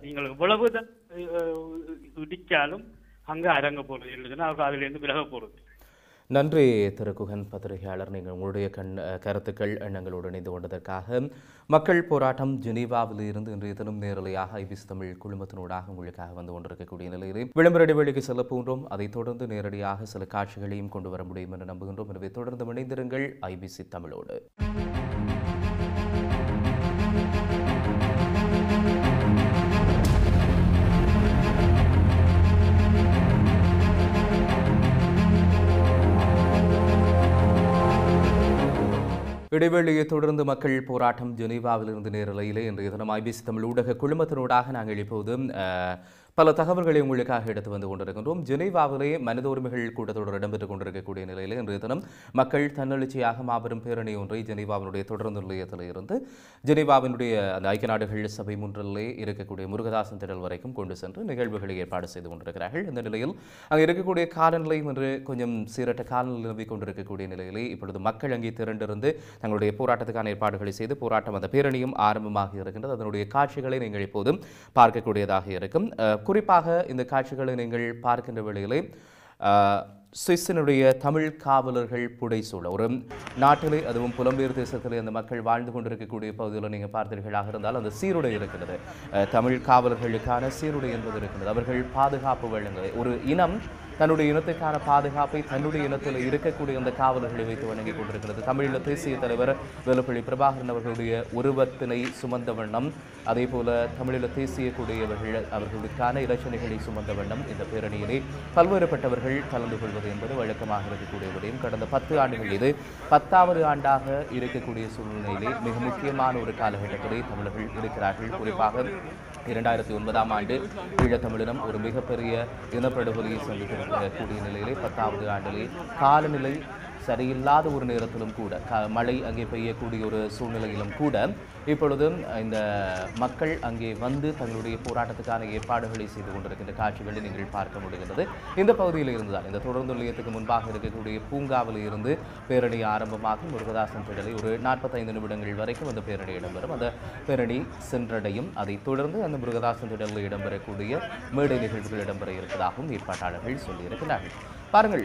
நீங்கள் எவ்வளவுதான் இடிச்சாலும் அங்க அடங்க போறது இல்லைன்னா அவர்கள் அதுல இருந்து விலக போறது. நன்றி திரு குகன் பத்திரிகையாளர், நீங்கள் உங்களுடைய கருத்துக்கள் எண்ணங்களோடு இணைந்து கொண்டதற்காக. மக்கள் போராட்டம் ஜெனீவாவில் இருந்து இன்றைய தினம் நேரலையாக ஐபிசி தமிழ் குழுமத்தினூடாக உங்களுக்காக வந்து கொண்டிருக்கக்கூடிய நிலையிலே விளம்பர இடைவெளிக்கு செல்ல போன்றோம். அதைத் தொடர்ந்து நேரடியாக சில காட்சிகளையும் கொண்டு வர முடியும் என்று நம்புகின்றோம். எனவே தொடர்ந்து இணைந்திருங்கள் ஐபிசி தமிழோடு. இடைவெளியை தொடர்ந்து மக்கள் போராட்டம் ஜெனீவாவிலிருந்து நேரலையிலே இன்றைய தினம் ஐபிசி தமிழ் ஊடக குழுமத்தினூடாக நாங்கள் இப்போது பல தகவல்களை உங்களுக்காக எடுத்து வந்து கொண்டிருக்கின்றோம். ஜெனீவாவிலே மனித உரிமைகள் கூட்டத்தொடர் இடம்பெற்றுக் கொண்டிருக்கக்கூடிய நிலையில் இன்றைய தினம் மக்கள் தன்னெழுச்சியாக மாபெரும் பேரணி ஒன்றை ஜெனீவாவினுடைய தொடர்ந்து நிலையத்தில் இருந்து ஜெனீவாவினுடைய அந்த ஐக்கிய நாடுகள் சபை முன்னிலே இருக்கக்கூடிய முருகதாசன் திடல் வரைக்கும் கொண்டு சென்று நிகழ்வுகளை ஏற்பாடு செய்து கொண்டிருக்கிறார்கள். இந்த நிலையில் அங்கே இருக்கக்கூடிய காலநிலையும் என்று கொஞ்சம் சீரற்ற காலநிலை நிலவிக் கொண்டிருக்கக்கூடிய நிலையிலே இப்பொழுது மக்கள் அங்கே திரண்டிருந்து தங்களுடைய போராட்டத்துக்கான ஏற்பாடுகளை செய்து போராட்டம் அந்த பேரணியும் ஆரம்பமாக இருக்கின்றது. அதனுடைய காட்சிகளை நீங்கள் இப்போதும் பார்க்கக்கூடியதாக இருக்கும். குறிப்பாக இந்த காட்சிகளை நீங்கள் பார்க்கின்ற வேளையிலே சுவிஸினுடைய தமிழ் காவலர்கள் புடைசூழ ஒரு நாட்டிலே, அதுவும் புலம்பெயர் தேசத்திலே அந்த மக்கள் வாழ்ந்து கொண்டிருக்கக்கூடிய பகுதியில் நீங்கள் பார்த்தீர்களாக இருந்தால் அந்த சீருடை இருக்கிறது. தமிழ் காவலர்களுக்கான சீருடை என்பது இருக்கிறது. அவர்கள் பாதுகாப்பு வழங்க ஒரு இனம் தன்னுடைய இனத்துக்கான பாதுகாப்பை தன்னுடைய இனத்தில் இருக்கக்கூடிய அந்த காவலர்களை வைத்து வழங்கிக் கொண்டிருக்கிறது. தமிழீழ தேசிய தலைவர் வேலுப்பிள்ளை பிரபாகரன் அவர்களுடைய உருவத்தினை சுமந்த வண்ணம், அதே போல தமிழீழ தேசிய கூடியவர்கள் அவர்களுக்கான இலட்சணைகளை சுமந்த வண்ணம் இந்த பேரணியிலே பல்வேறுபட்டவர்கள் கலந்து கொள்வது என்பது வழக்கமாக இருக்கக்கூடிய விடயம். கடந்த 10 ஆண்டுகள் இது 10வது ஆண்டாக இருக்கக்கூடிய சூழ்நிலையிலே மிக முக்கியமான ஒரு காலகட்டத்திலே தமிழர்கள் இருக்கிறார்கள். குறிப்பாக 2009ஆம் ஆண்டு ஈழத்தமிழினம் ஒரு மிகப்பெரிய இனப்படுகொலையை சந்தித்திருக்கக்கூடிய நிலையிலே 10வது ஆண்டிலே காலநிலை சரியில்லாத ஒரு நேரத்திலும் கூட மழை அங்கே பெய்யக்கூடிய ஒரு சூழ்நிலையிலும் கூட இப்பொழுதும் இந்த மக்கள் அங்கே வந்து தங்களுடைய போராட்டத்துக்கான ஏற்பாடுகளை செய்து கொண்டிருக்கின்ற காட்சிகளை நீங்கள் பார்க்க முடிகிறது. இந்த பகுதியில் இருந்துதான் இந்த தொடருந்து நிலையத்துக்கு முன்பாக இருக்கக்கூடிய பூங்காவில் இருந்து பேரணி ஆரம்பமாகும். முருகதாசன் திடலை ஒரு 45 நிமிடங்கள் வரைக்கும் அந்த பேரணி இடம்பெறும். அந்த பேரணி சென்றடையும். அதைத் தொடர்ந்து அந்த முருகதாசன் திடலில் இடம்பெறக்கூடிய மேடை நிகழ்வுகள் இடம்பெற இருப்பதாகவும் ஏற்பாட்டாளர்கள் சொல்லியிருக்கிறார்கள். பாருங்கள்,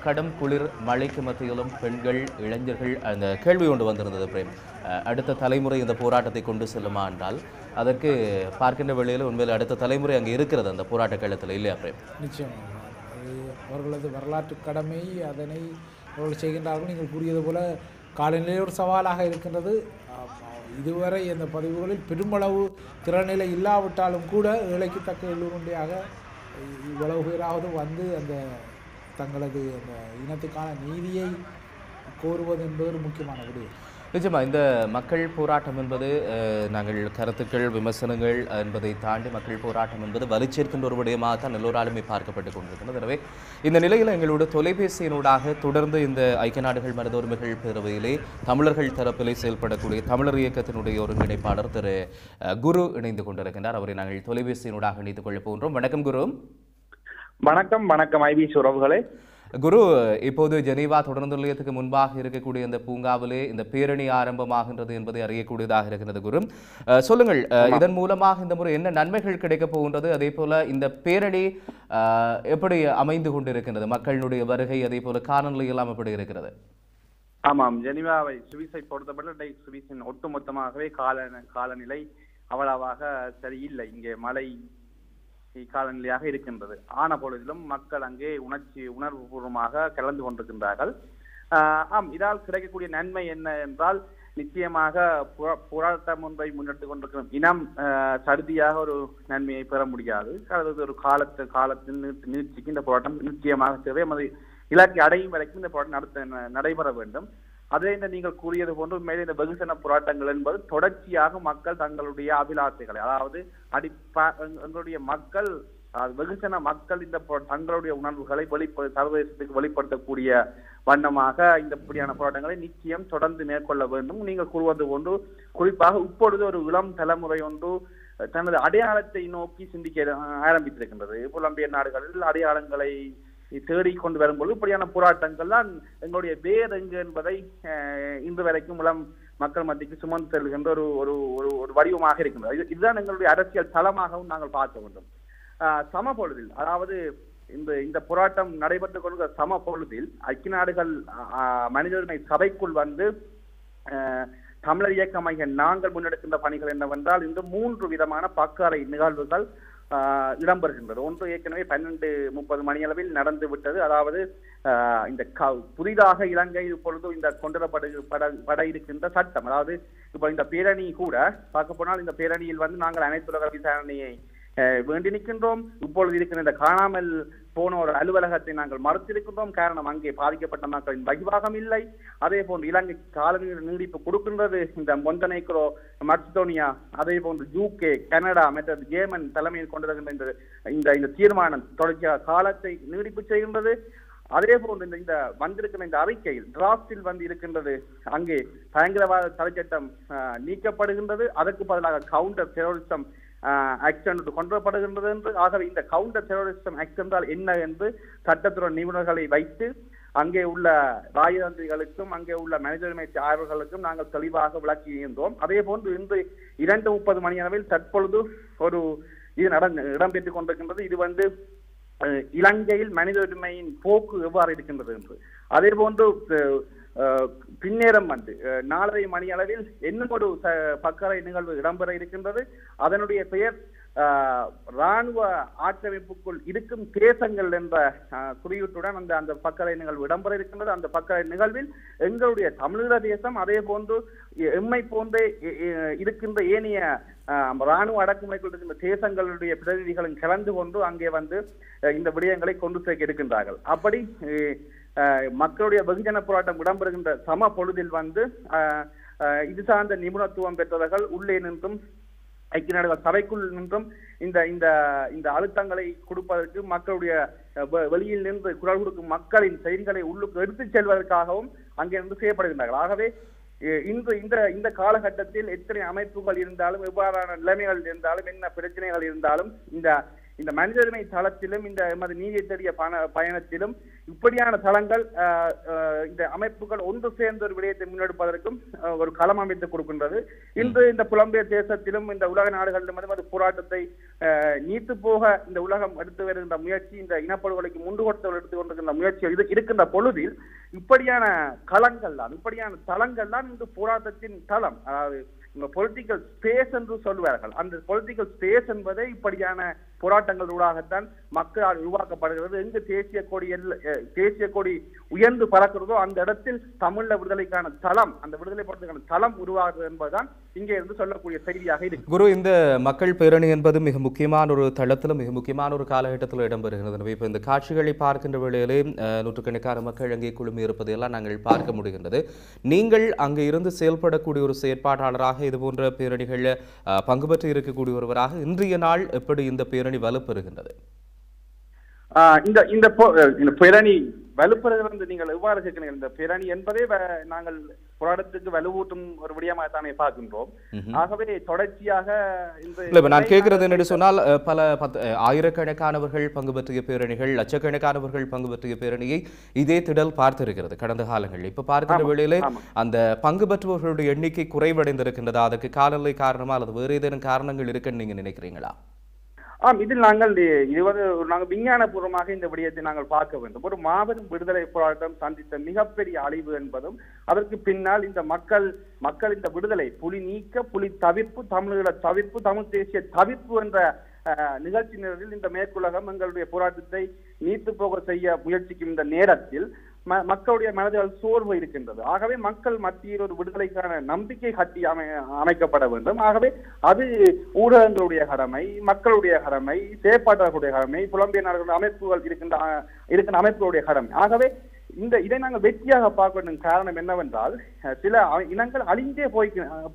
கடும் குளிர் மழைக்கு மத்தியிலும் பெண்கள் இளைஞர்கள் அந்த கேள்வி கொண்டு வந்திருந்தது பிரேம், அடுத்த தலைமுறை இந்த போராட்டத்தை கொண்டு செல்லுமா என்றால் அதற்கு பார்க்கின்ற வேளையில் உண்மையில் அடுத்த தலைமுறை அங்கே இருக்கிறது அந்த போராட்ட களத்தில், இல்லையா பிரேம்? நிச்சயமாக அவர்களது வரலாற்று கடமை, அதனை அவர்கள் செய்கின்றார்கள். நீங்கள் கூறியது போல காலநிலை ஒரு சவாலாக இருக்கின்றது. இதுவரை அந்த பதிவுகளில் பெருமளவு திறநிலை இல்லாவிட்டாலும் கூட ஏழைக்கு தக்க எல்லோருடையாக இவ்வளவு பேராவது வந்து அந்த தங்களது அந்த இனத்துக்கான நீதியை கோருவது என்பது ஒரு முக்கியமான விடயம். நிச்சயமாக இந்த மக்கள் போராட்டம் என்பது நாங்கள் கருத்துக்கள் விமர்சனங்கள் என்பதை தாண்டி மக்கள் போராட்டம் என்பது வலுச்சேர்க்கின்ற ஒரு விடயமாகத்தான் எல்லோராலுமே பார்க்கப்பட்டு கொண்டிருக்கிறது. எனவே இந்த நிலையில் எங்களோட தொலைபேசியினூடாக தொடர்ந்து இந்த ஐக்கிய நாடுகள் மனித உரிமைகள் பேரவையிலே தமிழர்கள் தரப்பிலே செயல்படக்கூடிய தமிழர் இயக்கத்தினுடைய ஒருங்கிணைப்பாளர் திரு குரு இணைந்து கொண்டிருக்கின்றார். அவரை நாங்கள் தொலைபேசியினூடாக இணைத்துக் கொள்ளப் போகின்றோம். வணக்கம் குரு. வணக்கம். வணக்கம் ஐபிசி உறவுகளே. குரு, இப்போது ஜெனீவா தொடர்ந்து நிலையத்துக்கு முன்பாக இருக்கக்கூடிய இந்த பூங்காவிலே இந்த பேரணி ஆரம்பமாகின்றது என்பதை அறியக்கூடியதாக இருக்கிறது. குரு, சொல்லுங்கள், இதன் மூலமாக இந்த முறை என்ன நன்மைகள் கிடைக்கப் போகின்றது? அதே போல இந்த பேரணி எப்படி அமைந்து கொண்டிருக்கின்றது? மக்களுடைய வருகை அதே போல காலநிலை எல்லாம் எப்படி இருக்கிறது? ஆமாம், ஜெனீவாவை சுவிஸை பொறுத்தப்பட்ட சுவிஸின் ஒட்டுமொத்தமாகவே காலநிலை அவ்வளவாக சரியில்லை. இங்கே மழை காலநிலையாக இருக்கின்றது. ஆன பொழுதிலும் மக்கள் அங்கே உணர்வுபூர்வமாக கலந்து கொண்டிருக்கின்றார்கள். இதால் கிடைக்கக்கூடிய நன்மை என்ன என்றால், நிச்சயமாக போராட்டம் ஒன்றை முன்னெடுத்துக் கொண்டிருக்கிற இனம் சடுதியாக ஒரு நன்மையை பெற முடியாது. அதாவது ஒரு காலத்தின் நீட்சிக்கு இந்த போராட்டம் நிச்சயமாக தேவை. நமது இலக்கை அடையும் வரைக்கும் இந்த போராட்டம் நடைபெற வேண்டும். அதே நீங்கள் கூறியது போன்று உண்மையிலே இந்த வெகுஜன போராட்டங்கள் என்பது தொடர்ச்சியாக மக்கள் தங்களுடைய அபிலாசைகளை, அதாவது எங்களுடைய மக்கள் வெகுஜன மக்கள் இந்த தங்களுடைய உணர்வுகளை சர்வதேசத்துக்கு வெளிப்படுத்தக்கூடிய வண்ணமாக இந்த இப்படியான போராட்டங்களை நிச்சயம் தொடர்ந்து மேற்கொள்ள வேண்டும். நீங்கள் கூறுவது போன்று குறிப்பாக இப்பொழுது ஒரு இளம் தலைமுறை ஒன்று தனது அடையாளத்தை நோக்கி சிந்திக்க ஆரம்பித்திருக்கின்றது. புலம்பெயர் நாடுகளில் அடையாளங்களை தேடிக்கொண்டு வரும்போது இப்படியான போராட்டங்கள் தான் எங்களுடைய வேர் எங்கு என்பதை இன்று வரைக்கும் இளம் மக்கள் மத்திக்கு சுமந்து செல்கின்ற ஒரு வடிவமாக இருக்கின்றது. இதுதான் எங்களுடைய அரசியல் தளமாகவும் நாங்கள் பார்க்க வேண்டும். சம பொழுதில், அதாவது இந்த போராட்டம் நடைபெற்றுக் கொள்கிற சம பொழுதில் ஐக்கிய நாடுகள் மனித உரிமை சபைக்குள் வந்து தமிழர் இயக்கமாக நாங்கள் முன்னெடுக்கின்ற பணிகள் என்னவென்றால், இந்த 3 விதமான பக்கறை நிகழ்வுகள் இடம்பெறுகின்றது. ஒன்று ஏற்கனவே 12:30 மணியளவில் நடந்து விட்டது. அதாவது இந்த புதிதாக இலங்கை இப்பொழுது இந்த கொண்டுவரப்பட இருக்கின்ற சட்டம், அதாவது இப்ப இந்த பேரணி கூட பார்க்க போனால் இந்த பேரணியில் வந்து நாங்கள் அனைத்துலக விசாரணையை வேண்டி நிற்கின்றோம். இப்பொழுது இருக்கின்ற இந்த காணாமல் போன ஒரு அலுவலகத்தை நாங்கள் மறுத்திருக்கின்றோம். காரணம், அங்கே பாதிக்கப்பட்ட மக்களின் வகிவாகம் இல்லை. அதே போன்று இலங்கை காலநிலை நீடிப்பு கொடுக்கின்றது. இந்த மொண்டனேக்ரோ, மக்சிடோனியா, அதே போன்று UK, கனடா மற்றும் ஜேர்மன் தலைமையில் கொண்டிருக்கின்ற இந்த தீர்மானம் தொடர்ச்சியாக காலத்தை நீடிப்பு செய்கின்றது. அதே போன்று இந்த வந்திருக்கிற இந்த அறிக்கையில் டிராப்டில் வந்து இருக்கின்றது, அங்கே பயங்கரவாத தடைச்சட்டம் நீக்கப்படுகின்றது. அதற்கு பதிலாக கவுண்டர் டெரரிசம் ஆக்ட் கொண்டு வரப்படுகின்றது என்று. ஆகவே இந்த கவுண்டர் டெரரிசம் ஆக்ட் என்றால் என்ன என்று சட்டத்துறை நிபுணர்களை வைத்து அங்கே உள்ள ராஜதந்திரிகளுக்கும் அங்கே உள்ள மனித உரிமை ஆய்வர்களுக்கும் நாங்கள் தெளிவாக விளக்கியிருந்தோம். அதே போன்று இன்று 2:30 மணி அளவில் தற்பொழுது இது இடம்பெற்றுக் கொண்டிருக்கின்றது. இது வந்து இலங்கையில் மனித உரிமையின் போக்கு எவ்வாறு இருக்கின்றது என்று. அதே போன்று பின்னேரம் வந்து 4:30 மணி அளவில் இன்னும் ஒரு பக்கறை நிகழ்வு இடம்பெற இருக்கின்றது. அதனுடைய பெயர் இராணுவ ஆக்கிரமிப்புக்குள் இருக்கும் தேசங்கள் என்ற குறியீட்டுடன் அந்த பக்கறை நிகழ்வு இடம்பெற இருக்கின்றது. அந்த பக்கறை நிகழ்வில் எங்களுடைய தமிழீழ தேசம், அதே போன்று எம்மை போன்றே இருக்கின்ற ஏனைய இராணுவ அடக்குமுறைக்குள் இருக்கின்ற தேசங்களுடைய பிரதிநிதிகளும் கலந்து கொண்டு அங்கே வந்து இந்த விடயங்களை கொண்டு சேர்க்க இருக்கின்றார்கள். அப்படி மக்களுடைய வெகுஜன போராட்டம் இடம்பெறுகின்ற சம பொழுதில் வந்து இது சார்ந்த நிபுணத்துவம் பெற்றவர்கள் உள்ளே நின்றும் ஐக்கிய நாடுகள் சபைக்குள் நின்றும் இந்த அழுத்தங்களை கொடுப்பதற்கு மக்களுடைய வெளியில் நின்று குரல் கொடுக்கும் மக்களின் செய்திகளை உள்ளுக்கு எடுத்துச் செல்வதற்காகவும் அங்கிருந்து செய்யப்படுகின்றார்கள். ஆகவே இன்று இந்த காலகட்டத்தில் எத்தனை அமைப்புகள் இருந்தாலும், எவ்வாறான நிலைமைகள் இருந்தாலும், என்ன பிரச்சனைகள் இருந்தாலும், இந்த மனித உரிமை தளத்திலும் இந்த எமது நீதியை தேடிய பயணத்திலும் இப்படியான தளங்கள் இந்த அமைப்புகள் ஒன்று சேர்ந்த ஒரு விடயத்தை முன்னெடுப்பதற்கும் ஒரு களம் அமைத்து கொடுக்கின்றது. இன்று இந்த புலம்பெயர் தேசத்திலும் இந்த உலக நாடுகளிலும் அது போராட்டத்தை நீத்து போக இந்த உலகம் எடுத்து வருகின்ற முயற்சி, இந்த இனப்படுகொலைக்கு முண்டு கொடுத்தவர்கள் எடுத்து கொண்டிருக்கின்ற முயற்சி இருக்கின்ற பொழுதில் இப்படியான களங்கள் தான், இப்படியான தளங்கள் தான் இந்த போராட்டத்தின் தளம். அதாவது பொலிட்டிக்கல் ஸ்பேஸ் என்று சொல்வார்கள். அந்த பொலிட்டிக்கல் ஸ்பேஸ் என்பதை இப்படியான போராட்டங்களூடாகத்தான் மக்களால் உருவாக்கப்படுகிறது. எங்கு தேசிய கொடி உயர்ந்து பறக்கிறதோ அந்த இடத்தில் தமிழ விடுதலைக்கான தளம், அந்த விடுதலை போராட்டத்துக்கான தளம் உருவாகிறது என்பதுதான் இங்கே இருந்து சொல்லக்கூடிய செய்தியாக இருக்கு. குரு, இந்த மக்கள் பேரணி என்பது மிக முக்கியமான ஒரு தளத்திலும் மிக முக்கியமான ஒரு காலகட்டத்தில் இடம்பெறுகிறது. எனவே இப்போ இந்த காட்சிகளை பார்க்கின்ற வேளையிலே நூற்றுக்கணக்கான மக்கள் அங்கே குழுமி இருப்பதையெல்லாம் நாங்கள் பார்க்க முடிகின்றது. நீங்கள் அங்கே இருந்து செயல்படக்கூடிய ஒரு செயற்பாட்டாளராக இது போன்ற பேரணிகளில் பங்கு பெற்று இருக்கக்கூடிய ஒருவராக இன்றைய நாள் எப்படி இந்த பேரணி வலுப்பெறுகின்றது? இந்த பேரணி வலுப்பெறுகிறது நீங்கள் எவ்வாறு கேட்கிறீர்கள்? இந்த பேரணி என்பதே நாங்கள் போராட்டத்துக்கு வலுவூட்டும் ஒரு விடயமாகத்தானே பார்க்கின்றோம். ஆகவே தொடர்ச்சியாக நான் கேட்கிறது என்று சொன்னால் பல ஆயிரக்கணக்கானவர்கள் பங்கு பெற்றிய பேரணிகள், லட்சக்கணக்கானவர்கள் பங்கு பெற்றிய பேரணியை இதே திடல் பார்த்திருக்கிறது கடந்த காலங்களில். இப்ப பார்க்கின்ற வேளையிலே அந்த பங்கு பெற்றவர்களுடைய எண்ணிக்கை குறைவடைந்திருக்கின்றதா? அதற்கு காலநிலை காரணமா அல்லது வேறு ஏதேனும் காரணங்கள் இருக்குன்னு நீங்க நினைக்கிறீங்களா? இதில் நாங்கள் விஞ்ஞானபூர்வமாக இந்த விடயத்தை நாங்கள் பார்க்க வேண்டும். ஒரு மாபெரும் விடுதலை போராட்டம் சந்தித்த மிகப்பெரிய அழிவு என்பதும் அதற்கு பின்னால் இந்த மக்கள் இந்த விடுதலை புலி நீக்க, புலி தவிர்ப்பு, தமிழீழ தவிர்ப்பு, தமிழ் தேசிய தவிர்ப்பு என்ற நிகழ்ச்சி நேரத்தில் இந்த மேற்குலகம் எங்களுடைய போராட்டத்தை நீத்து போக செய்ய முயற்சிக்கும் இந்த நேரத்தில் மக்களுடைய மனதில் சோர்வு இருக்கின்றது. ஆகவே மக்கள் மத்தியில் ஒரு விடுதலைக்கான நம்பிக்கை கட்டி அமைக்கப்பட வேண்டும். ஆகவே அது ஊடகங்களுடைய கடமை, மக்களுடைய கடமை, செயற்பாட்டாளர்களுடைய கடமை, புலம்பெயர் நாடுகளுடைய அமைப்புகள் இருக்கின்ற அமைப்புகளுடைய கடமை. ஆகவே இதை நாங்கள் வெற்றியாக பார்க்க வேண்டும். காரணம் என்னவென்றால், சில இனங்கள் அழிந்தே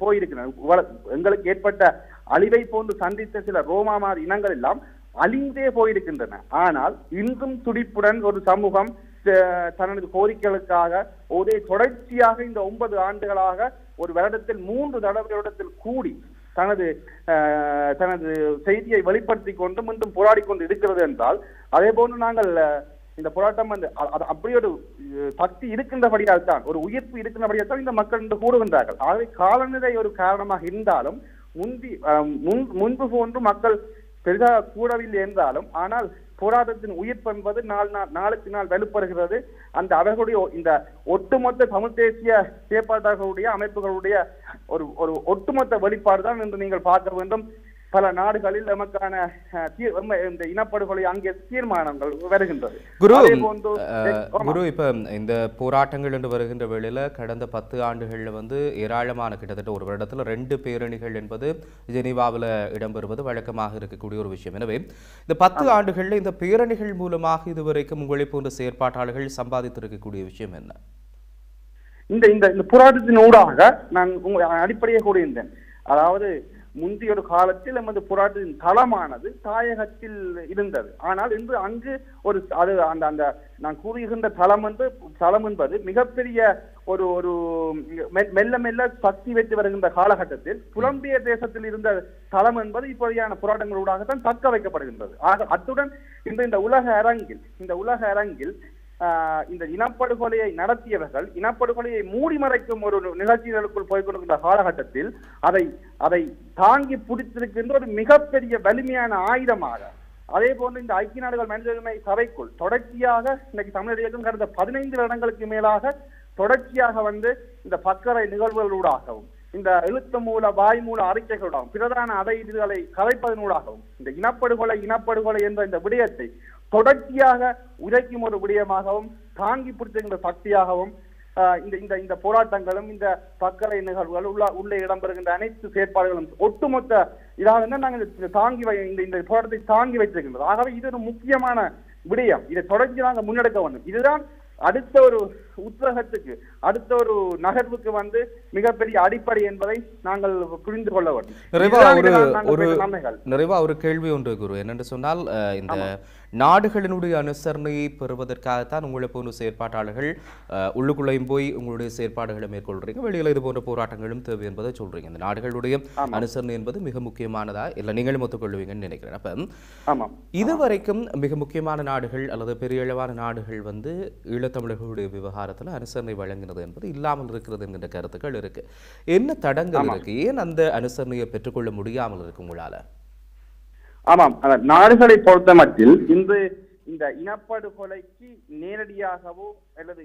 போயிருக்கின்றன. எங்களுக்கு ஏற்பட்ட அழிவை போன்று சந்தித்த சில ரோமா மாதிரி இனங்கள் எல்லாம் அழிந்தே போயிருக்கின்றன. ஆனால் இன்றும் துடிப்புடன் ஒரு சமூகம் தனது கோரிக்கைகளுக்காக ஒரே தொடர்ச்சியாக இந்த 9 ஆண்டுகளாக ஒரு வருடத்தில் 3 தடவைகளிடத்தில் கூடி தனது செய்தியை வெளிப்படுத்தி கொண்டு மீண்டும் போராடி கொண்டு இருக்கிறது என்றால், அதே போன்று நாங்கள் இந்த போராட்டம் அப்படி ஒரு சக்தி இருக்கின்றபடியால் தான், ஒரு உயிர்ப்பு இருக்கின்றபடியால் தான் இந்த மக்கள் என்று கூறுகின்றார்கள். ஆகவே காலநிலை ஒரு காரணமாக இருந்தாலும் முன்பு போன்று மக்கள் பெரிதாக கூடவில்லை என்றாலும், ஆனால் போராட்டத்தின் உயிர்ப்பு என்பது நாளுக்கு நாள் வலுப்பெறுகிறது. அந்த அவர்களுடைய இந்த ஒட்டுமொத்த தமிழ் தேசிய செயற்பாட்டாளர்களுடைய அமைப்புகளுடைய ஒரு ஒட்டுமொத்த வெளிப்பாடுதான் என்று நீங்கள் பார்க்க வேண்டும். பல நாடுகளில் நமக்கான இந்த இனப்படுகொலை அங்கே தீர்மானங்கள் வருகின்றது. குரு, இப்ப இந்த போராட்டங்கள் என்று வருகின்ற வேளையில கடந்த 10 ஆண்டுகள்ல ஏராளமான கிட்டத்தட்ட ஒரு வருடத்துல 2 பேரணிகள் என்பது ஜெனீவாவில் இடம்பெறுவது வழக்கமாக இருக்கக்கூடிய ஒரு விஷயம். எனவே இந்த 10 ஆண்டுகள்ல இந்த பேரணிகள் மூலமாக இதுவரைக்கும் உங்களை போன்ற செயற்பாட்டாளர்கள் சம்பாதித்திருக்கக்கூடிய விஷயம் என்ன? இந்த போராட்டத்தின் ஊடாக நான் அடிப்படையே கூறியிருந்தேன். அதாவது முந்தைய ஒரு காலத்தில் நமது போராட்டத்தின் தளமானது தாயகத்தில் இருந்தது. ஆனால் இன்று அங்கு அந்த நான் கூறுகின்ற தளம் என்பது மிகப்பெரிய ஒரு மெல்ல மெல்ல சக்தி வைத்து வருகின்ற காலகட்டத்தில் புலம்பெயர் தேசத்தில் இருந்த தளம் என்பது இப்படியான போராட்டங்களூடாகத்தான் தக்க வைக்கப்படுகின்றது. அத்துடன் இந்த உலக அரங்கில் இந்த இனப்படுகொலையை நடத்தியவர்கள் இனப்படுகொலையை மூடி மறைக்கும் ஒரு நிகழ்ச்சிகளுக்குள் போய்கொண்டிருக்கின்ற காலகட்டத்தில் அதை தாங்கி பிடித்திருக்கின்ற ஒரு மிகப்பெரிய வலிமையான ஆயுதமாக, அதே போன்று இந்த ஐக்கிய நாடுகள் மனித உரிமை சபைக்குள் தொடர்ச்சியாக இன்னைக்கு தமிழகம் கடந்த 15 வருடங்களுக்கு மேலாக தொடர்ச்சியாக இந்த பக்கரை நிகழ்வுகளூடாகவும் இந்த எழுத்து மூல வாய்மூல அறிக்கைகளூடாகவும் பிரதான அடைகளை கலைப்பதனூடாகவும் இந்த இனப்படுகொலை என்ற இந்த விடயத்தை தொடர்ச்சியாக உதைக்கும் ஒரு விடயமாகவும் தாங்கி பிடிக்கின்ற சக்தியாகவும் இந்த போராட்டங்களும் இந்த பக்கரை நிகழ்வுகள் உள்ளே இடம்பெறுகின்ற அனைத்து செயற்பாடுகளும் ஒட்டுமொத்த இதாக நாங்கள் இந்த போராட்டத்தை தாங்கி வைத்திருக்கின்றது. ஆகவே இது ஒரு முக்கியமான விடயம். இதை தொடர்ச்சி நாங்கள் முன்னெடுக்க வேண்டும். இதுதான் அடுத்த ஒரு உத்வேகத்துக்கு அடுத்த ஒரு நகர்வுக்கு வந்து மிகப்பெரிய அடிப்படை என்பதை நாங்கள் புரிந்து கொள்ள வேண்டும். நிறைவா ஒரு கேள்வி ஒன்று குரு, என்னென்று சொன்னால் இந்த நாடுகளினுடைய அனுசரணையை பெறுவதற்காகத்தான் உங்களை போன்ற செயற்பாட்டாளர்கள் உள்ளுக்குள்ளையும் போய் உங்களுடைய செயற்பாடுகளை மேற்கொள்றீங்க, வெளியில் இது போன்ற போராட்டங்களும் தேவை என்பதை சொல்றீங்க. இந்த நாடுகளுடைய அனுசரணை என்பது மிக முக்கியமானதா இல்லை, நீங்களும் ஒத்துக்கொள்வீங்கன்னு நினைக்கிறேன். அப்ப இதுவரைக்கும் மிக முக்கியமான நாடுகள் அல்லது பெரிய அளவான நாடுகள் வந்து ஈழத்தமிழர்களுடைய விவகாரத்தில் அனுசரணை வழங்கினது என்பது இல்லாமல் இருக்கிறது என்கின்ற கருத்துக்கள் இருக்கு. என்ன தடங்கள் இருக்கு? ஏன் அந்த அனுசரணையை பெற்றுக்கொள்ள முடியாமல் இருக்கு உங்களால? ஆமாம், நாடுகளை பொறுத்த மட்டில் இன்று இந்த இனப்படுகொலைக்கு நேரடியாகவோ அல்லது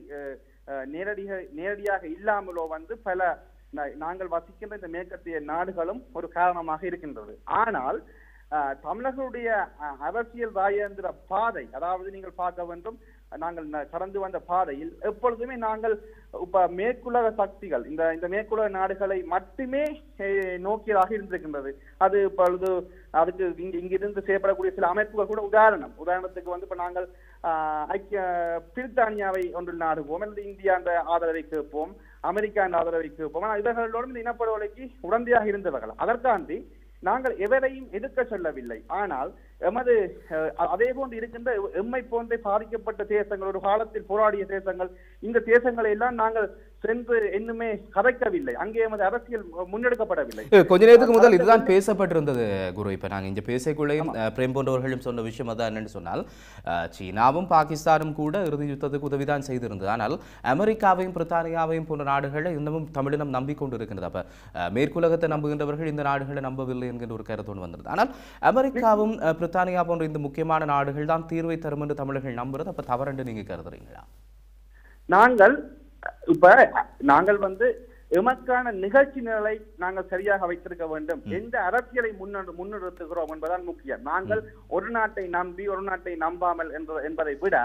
நேரடியாக இல்லாமலோ வந்து பல நாங்கள் வசிக்கின்ற இந்த மேற்கத்திய நாடுகளும் ஒரு காரணமாக இருக்கின்றது. ஆனால் தமிழர்களுடைய அரசியல் ராஜேந்திர பாதை, அதாவது நீங்கள் பார்க்க வேண்டும், நாங்கள் கடந்து வந்த பாதையில் எப்பொழுதுமே நாங்கள் இப்ப மேற்குலக சக்திகள் இந்த மேற்குலக நாடுகளை மட்டுமே நோக்கியதாக இருந்திருக்கின்றது. அது இப்பொழுது அதுக்கு இங்கிருந்து செய்யப்படக்கூடிய சில அமைப்புகள் கூட உதாரணத்துக்கு வந்து இப்ப நாங்கள் பிரித்தானியாவை ஒன்றில் நாடுவோம், அல்லது இந்தியா அந்த ஆதரவை கேட்போம், அமெரிக்கா அந்த ஆதரவை கேட்போம். ஆனால் இவர்களோடும் இந்த இனப்படுகொலைக்கு உடந்தையாக இருந்தவர்கள். அதற்காண்டி நாங்கள் எவரையும் எதிர்க்க சொல்லவில்லை. ஆனால் எமது அதே போன்று இருக்கின்ற எம்மை போன்றே பாதிக்கப்பட்ட தேசங்கள், ஒரு காலத்தில் போராடிய தேசங்கள், இந்த தேசங்களை எல்லாம் நாங்கள் சென்று இன்னுமே கதைக்கவில்லை. அங்கே எமது அரசியல் முன்னெடுக்கப்படவில்லை. கொஞ்ச நேரத்துக்கு முதல் இதுதான் பேசப்பட்டிருந்தது குரு. இப்ப நாங்க இங்க பேசக்குள்ளேயும் பிரேம் போன்றவர்களும் சொன்ன விஷயம் அதான் என்னன்னு சொன்னால், சீனாவும் பாகிஸ்தானும் கூட இறுதி யுத்தத்துக்கு உதவிதான் செய்திருந்தது. ஆனால் அமெரிக்காவையும் பிரித்தானியாவையும் போன்ற நாடுகளை இன்னமும் தமிழினம் நம்பிக்கொண்டு இருக்கின்றது. அப்ப மேற்குலகத்தை நம்புகின்றவர்கள் இந்த நாடுகளை நம்பவில்லை என்கின்ற ஒரு கருத்தோடு வந்தது. ஆனால் அமெரிக்காவும் பிரித்தானியா போன்ற இந்த முக்கியமான நாடுகள் தான் தீர்வை தரும் என்று தமிழர்கள் நம்புறது அப்ப தவறு நீங்க கருதுறீங்களா? நாங்கள் வந்து எமக்கான நிகழ்ச்சி நிரலை நாங்கள் சரியாக வைத்திருக்க வேண்டும். எந்த அரசியலை முன்னிறுத்துகிறோம் என்பதுதான் முக்கியம். நாங்கள் ஒரு நாட்டை நம்பி ஒரு நாட்டை நம்பாமல் என்பதை விட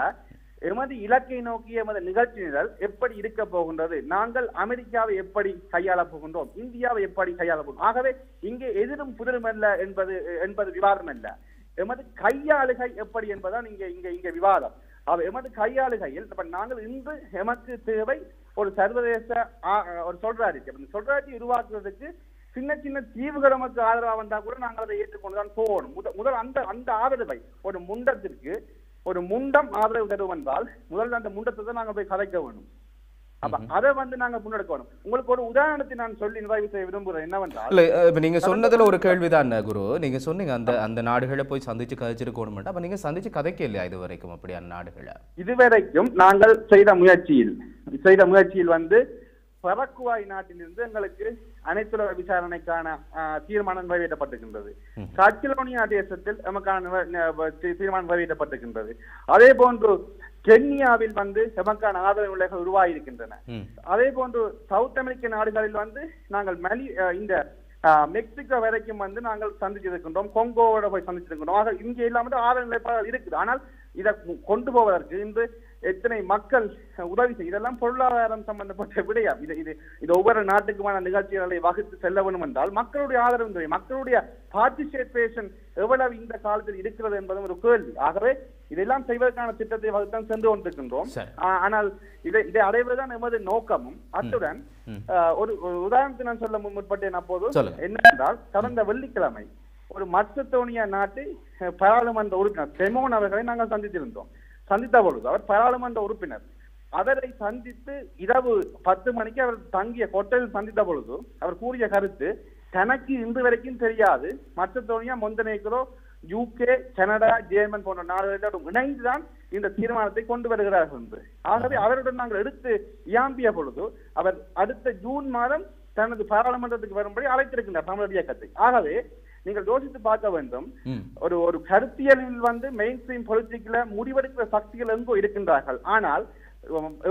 எமது இலக்கை நோக்கி எமது நிகழ்ச்சி நிரல் எப்படி இருக்க போகின்றது, நாங்கள் அமெரிக்காவை எப்படி கையாள போகின்றோம், இந்தியாவை எப்படி கையாள போகிறோம். ஆகவே இங்கே எதிரும் புதிரும் அல்ல என்பது விவாதம் அல்ல. எமது கையாளுகை எப்படி என்பதுதான் இங்கே விவாதம். எமது கையாளுகையில் நாங்கள் இன்று எமக்கு தேவை ஒரு சர்வதேச ஒரு சொல்றாட்சி உருவாக்குறதுக்கு சின்ன சின்ன தீவுகள் நமக்கு ஆதரவாக வந்தா கூட நாங்கள் அதை ஏற்றுக்கொண்டுதான் போகணும். முதல் அந்த ஆதரவை ஒரு முண்டம் ஆதரவு தரும் என்றால் முதல்ல அந்த முண்டத்தை தான் நாங்கள் போய் கதைக்க வேணும். அப்ப அதை வந்து நாங்க முன்னெடுக்கணும். உங்களுக்கு ஒரு உதாரணத்தை நான் சொல்லி நிறைவு செய்ய விரும்புகிறேன். என்னவென்றால் நீங்க சொன்னதுல ஒரு கேள்விதான் குரு. நீங்க சொன்னீங்க அந்த நாடுகளை போய் சந்திச்சு கதைச்சிருக்கணும். அப்ப நீங்க சந்திச்சு கதைக்க இல்லையா இது வரைக்கும்? அப்படியான நாடுகளை இதுவரைக்கும் நாங்கள் செய்த முயற்சியில் வந்து பரக்குவாய் நாட்டிலிருந்து எங்களுக்கு அனைத்துலக விசாரணைக்கான தீர்மானம் நிறைவேற்றப்பட்டிருக்கின்றது. கட்சிலோனியா தேசத்தில் நமக்கான தீர்மானம் நிறைவேற்றப்பட்டிருக்கின்றது. அதே போன்று கென்யாவில் வந்து எமக்கான ஆதரவு நிலைகள் உருவாகியிருக்கின்றன. அதே போன்று சவுத் அமெரிக்க நாடுகளில் வந்து நாங்கள் இந்த மெக்சிகோ வரைக்கும் வந்து நாங்கள் சந்திச்சிருக்கின்றோம், கொங்கோவோட போய் சந்திச்சிருக்கின்றோம். ஆக இங்கே இல்லாமல் ஆதரவு நிலைப்பாடுகள் இருக்குது. ஆனால் இதை கொண்டு போவதற்கு இன்று எத்தனை மக்கள் உதவி செய்யும், இதெல்லாம் பொருளாதாரம் சம்பந்தப்பட்ட விடயம். இது ஒவ்வொரு நாட்டுக்குமான நிகழ்ச்சிகளை வகுத்து செல்ல வேண்டும் என்றால் மக்களுடைய ஆதரவு தேவை, மக்களுடைய பார்ட்டிசிபேஷன் எவ்வளவு இந்த காலத்தில் இருக்கிறது என்பதும் ஒரு கேள்வி. ஆகவே இதெல்லாம் செய்வதற்கான திட்டத்தை வகுத்தான் சென்று கொண்டிருக்கின்றோம். ஆனால் இதை அடைவதுதான் எமது நோக்கமும். அத்துடன் ஒரு உதாரணத்தை நான் சொல்ல முற்பட்டேன். அப்போது என்னவென்றால் கடந்த வெள்ளிக்கிழமை ஒரு மசடோனியா நாட்டு பாராளுமன்ற உறுப்பினர் செமோன் அவர்களை நாங்கள் சந்தித்த பொழுது அவர் பாராளுமன்ற உறுப்பினர். அவரை சந்தித்து இரவு 10 மணிக்கு அவர் தங்கிய ஹோட்டலில் சந்தித்த பொழுது அவர் கூறிய கருத்து, தனக்கு இன்று வரைக்கும் தெரியாது மசடோனியா, மொண்டனேக்ரோ, UK, கனடா, ஜெர்மன் போன்ற நாடுகளோடு இணைந்துதான் இந்த தீர்மானத்தை கொண்டு வருகிறார்கள் என்று. ஆகவே அவருடன் நாங்கள் எடுத்து இயாம்பிய பொழுது அவர் அடுத்த ஜூன் மாதம் தனது பாராளுமன்றத்துக்கு வரும்படி அழைத்திருக்கின்றார் தமிழர் இயக்கத்தை. ஆகவே நீங்கள் யோசித்து பார்க்க வேண்டும், ஒரு கருத்தியலில் வந்து மெயின் ஸ்ட்ரீம் பொலிட்டிக்ல முடிவெடுக்கிற சக்திகள் எங்கோ இருக்கின்றார்கள். ஆனால்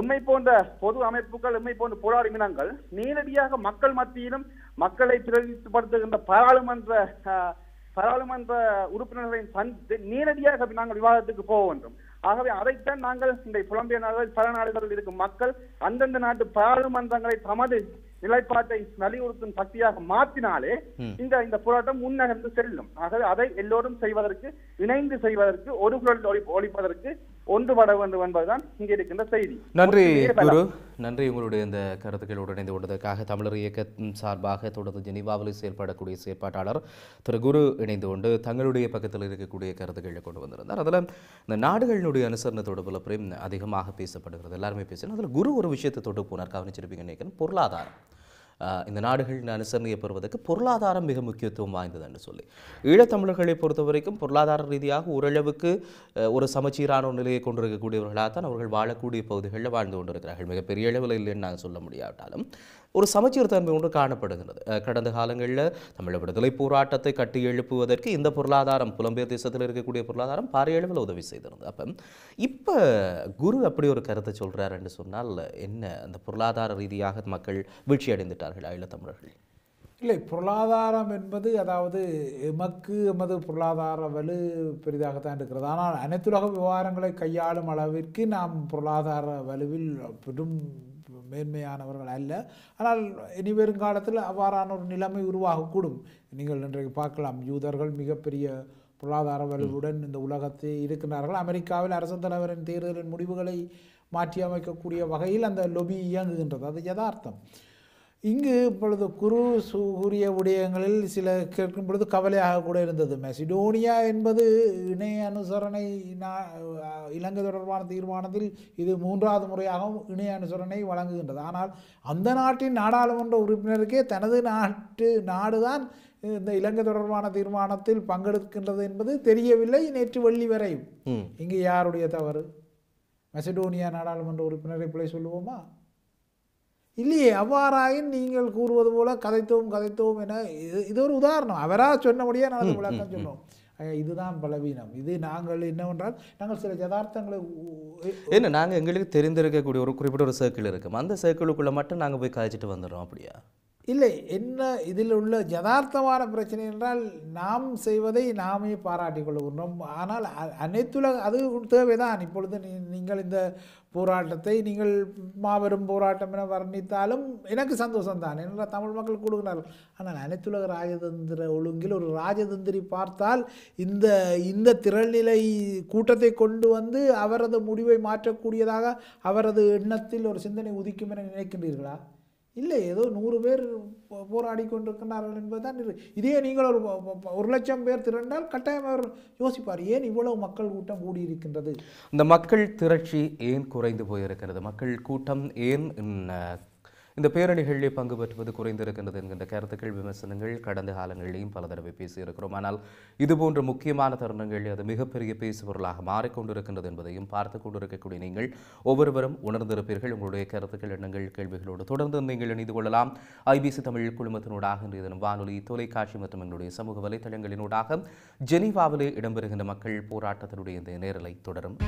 எம்மை போன்ற பொது அமைப்புகள், எம்மை போன்ற போராடும் இனங்கள் நேரடியாக மக்கள் மத்தியிலும் மக்களை பிரதிநிதித்துவப்படுத்துகின்ற பாராளுமன்ற உறுப்பினர்களின் சந்தித்து நேரடியாக நாங்கள் விவாதத்துக்கு போக வேண்டும். ஆகவே அதைத்தான் நாங்கள் இந்த புலம்பெயர் நாடுகள், பல நாடுகளில் இருக்கும் மக்கள் அந்தந்த நாட்டு பாராளுமன்றங்களை தமது நிலைப்பாட்டை வலியுறுத்தும் சக்தியாக மாற்றினாலே இந்த போராட்டம் முன்னகர்ந்து செல்லும். ஆகவே அதை எல்லோரும் செய்வதற்கு, இணைந்து செய்வதற்கு, ஒரு குரல் ஒழிப்பதற்கு ஒன்றுபட வேண்டும் என்பதுதான் இங்கே இருக்கின்ற செய்தி. நன்றி ஒற்றுமையே பலம். குரு, நன்றி உங்களுடைய இந்த கருத்துக்களோடு இணைந்து கொண்டதற்காக. தமிழர் இயக்கத்தின் சார்பாக தொடர்ந்து ஜெனீவாவில் செயல்படக்கூடிய செயற்பாட்டாளர் திரு குரு இணைந்து கொண்டு தங்களுடைய பக்கத்தில் இருக்கக்கூடிய கருத்துக்களை கொண்டு வந்திருந்தார். அதில் இந்த நாடுகளினுடைய அனுசரணை தொடர்பில் அதிகமாக பேசப்படுகிறது, எல்லாருமே பேசணும். அதில் குரு ஒரு விஷயத்தை தொட்டு போனார், கவனிச்சிருப்பீங்க நினைக்கிறேன், பொருளாதாரம். இந்த நாடுகளின் அனுசரணையை பெறுவதற்கு பொருளாதாரம் மிக முக்கியத்துவம் வாய்ந்தது என்று சொல்லி, ஈழத்தமிழர்களை பொறுத்த வரைக்கும் பொருளாதார ரீதியாக ஓரளவுக்கு ஒரு சமச்சீரான ஒரு நிலையை கொண்டிருக்கக்கூடியவர்களாக தான் அவர்கள் வாழக்கூடிய பகுதிகளில் வாழ்ந்து கொண்டிருக்கிறார்கள். மிகப்பெரிய அளவில் இல்லைன்னு நாங்கள் சொல்ல முடியாவிட்டாலும் ஒரு சமச்சீர் தன்மை ஒன்று காணப்படுகிறது. கடந்த காலங்களில் தமிழ் விடுதலை போராட்டத்தை கட்டி எழுப்புவதற்கு இந்த பொருளாதாரம், புலம்பெயர் தேசத்தில் இருக்கக்கூடிய பொருளாதாரம் பாரிய அளவில் உதவி செய்திருந்தது. அப்போ இப்போ குரு அப்படி ஒரு கருத்தை சொல்கிறார் என்று சொன்னால் என்ன, அந்த பொருளாதார ரீதியாக மக்கள் வீழ்ச்சி அடைந்துட்டார்கள் ஈழத்தமிழர்கள்? இல்லை, பொருளாதாரம் என்பது அதாவது எமது பொருளாதார வலு பெரிதாகத்தான் இருக்கிறது. ஆனால் அனைத்துலக விவகாரங்களை கையாளும் அளவிற்கு நாம் பொருளாதார வலுவில் பெரும் மேன்மையானவர்கள் அல்ல. ஆனால் இனி வருங்காலத்தில் அவ்வாறான ஒரு நிலைமை உருவாகக்கூடும். நீங்கள் இன்றைக்கு பார்க்கலாம், யூதர்கள் மிகப்பெரிய பொருளாதார வலுவுடன் இந்த உலகத்தை இருக்கின்றார்கள். அமெரிக்காவில் அரசு தலைவரின் தேர்தலின் முடிவுகளை மாற்றி அமைக்கக்கூடிய வகையில் அந்த லொபி இயங்குகின்றது, அது யதார்த்தம். இங்கு இப்பொழுது குரு கூறிய விடயங்களில் சில கேட்கும் பொழுது கவலையாக கூட இருந்தது. மெசிடோனியா என்பது இணைய அனுசரணை இலங்கை தொடர்பான தீர்மானத்தில் இது 3வது முறையாகவும் இணைய அனுசரணை வழங்குகின்றது. ஆனால் அந்த நாட்டின் நாடாளுமன்ற உறுப்பினருக்கே தனது நாடுதான் இந்த இலங்கை தொடர்பான தீர்மானத்தில் பங்கெடுக்கின்றது என்பது தெரியவில்லை நேற்று வெள்ளி வரை. இங்கு யாருடைய தவறு? மெசிடோனியா நாடாளுமன்ற உறுப்பினரை பிழை சொல்லுவோமா? இல்லையே. அவ்வாறாயின் நீங்கள் கூறுவது போல கதைத்தோம் என இது ஒரு உதாரணம். அவராக சொன்னபடியே நாங்கள் விளக்கம் சொன்னோம். இதுதான் பலவீனம். இது நாங்கள் என்னவென்றால் நாங்கள் சில யதார்த்தங்களை என்ன நாங்கள் எங்களுக்கு தெரிந்திருக்கக்கூடிய ஒரு குறிப்பிட்ட ஒரு சர்க்கிள் இருக்கும், அந்த சர்க்கிளுக்குள்ளே மட்டும் நாங்கள் போய் கதைச்சிட்டு வந்துடுறோம். அப்படியா? இல்லை, என்ன இதில் உள்ள யதார்த்தமான பிரச்சனை என்றால் நாம் செய்வதை நாமே பாராட்டிக் கொள்ளுகின்றோம். ஆனால் அனைத்துலக அது தேவைதான். இப்பொழுது நீங்கள் இந்த போராட்டத்தை நீங்கள் மாபெரும் போராட்டம் என வர்ணித்தாலும் எனக்கு சந்தோஷம்தான், என்ற தமிழ் மக்கள் கூடுகிறார்கள். ஆனால் அனைத்துலக ராஜதந்திர ஒழுங்கில் ஒரு ராஜதந்திரி பார்த்தால் இந்த திரள்நிலை கூட்டத்தை கொண்டு வந்து அவரது முடிவை மாற்றக்கூடியதாக அவரது எண்ணத்தில் ஒரு சிந்தனை உதிக்கும் என நினைக்கின்றீர்களா? இல்லை, ஏதோ 100 பேர் போராடி கொண்டிருக்கிறார்கள் என்பதுதான். இதே நீங்கள் ஒரு 1,00,000 பேர் திரண்டால் கட்டாயம் அவர் யோசிப்பார், ஏன் இவ்வளவு மக்கள் கூட்டம் கூடியிருக்கின்றது, இந்த மக்கள் திரட்சி ஏன் குறைந்து போயிருக்கிறது, மக்கள் கூட்டம் ஏன் இந்த பேரணிகளிலே பங்கு பெற்றுவது குறைந்திருக்கின்றது என்கின்ற கருத்துக்கள், விமர்சனங்கள் கடந்த காலங்களிலேயும் பல தடவை பேசியிருக்கிறோம். ஆனால் இதுபோன்ற முக்கியமான தருணங்களில் அது மிகப்பெரிய பேசுபொருளாக மாறிக்கொண்டிருக்கின்றது என்பதையும் பார்த்து கொண்டிருக்கக்கூடிய நீங்கள் ஒவ்வொருவரும் உணர்ந்திருப்பீர்கள். உங்களுடைய கருத்துக்கள், எண்ணங்கள், கேள்விகளோடு தொடர்ந்து நீங்கள் இணைந்து கொள்ளலாம். ஐபிசி தமிழ் குழுமத்தினூடாக இன்றைய தினம் வானொலி, தொலைக்காட்சி மற்றும் எங்களுடைய சமூக வலைத்தளங்களினூடாக ஜெனீவாவிலே இடம்பெறுகின்ற மக்கள் போராட்டத்தினுடைய இந்த நேரலை தொடரும்.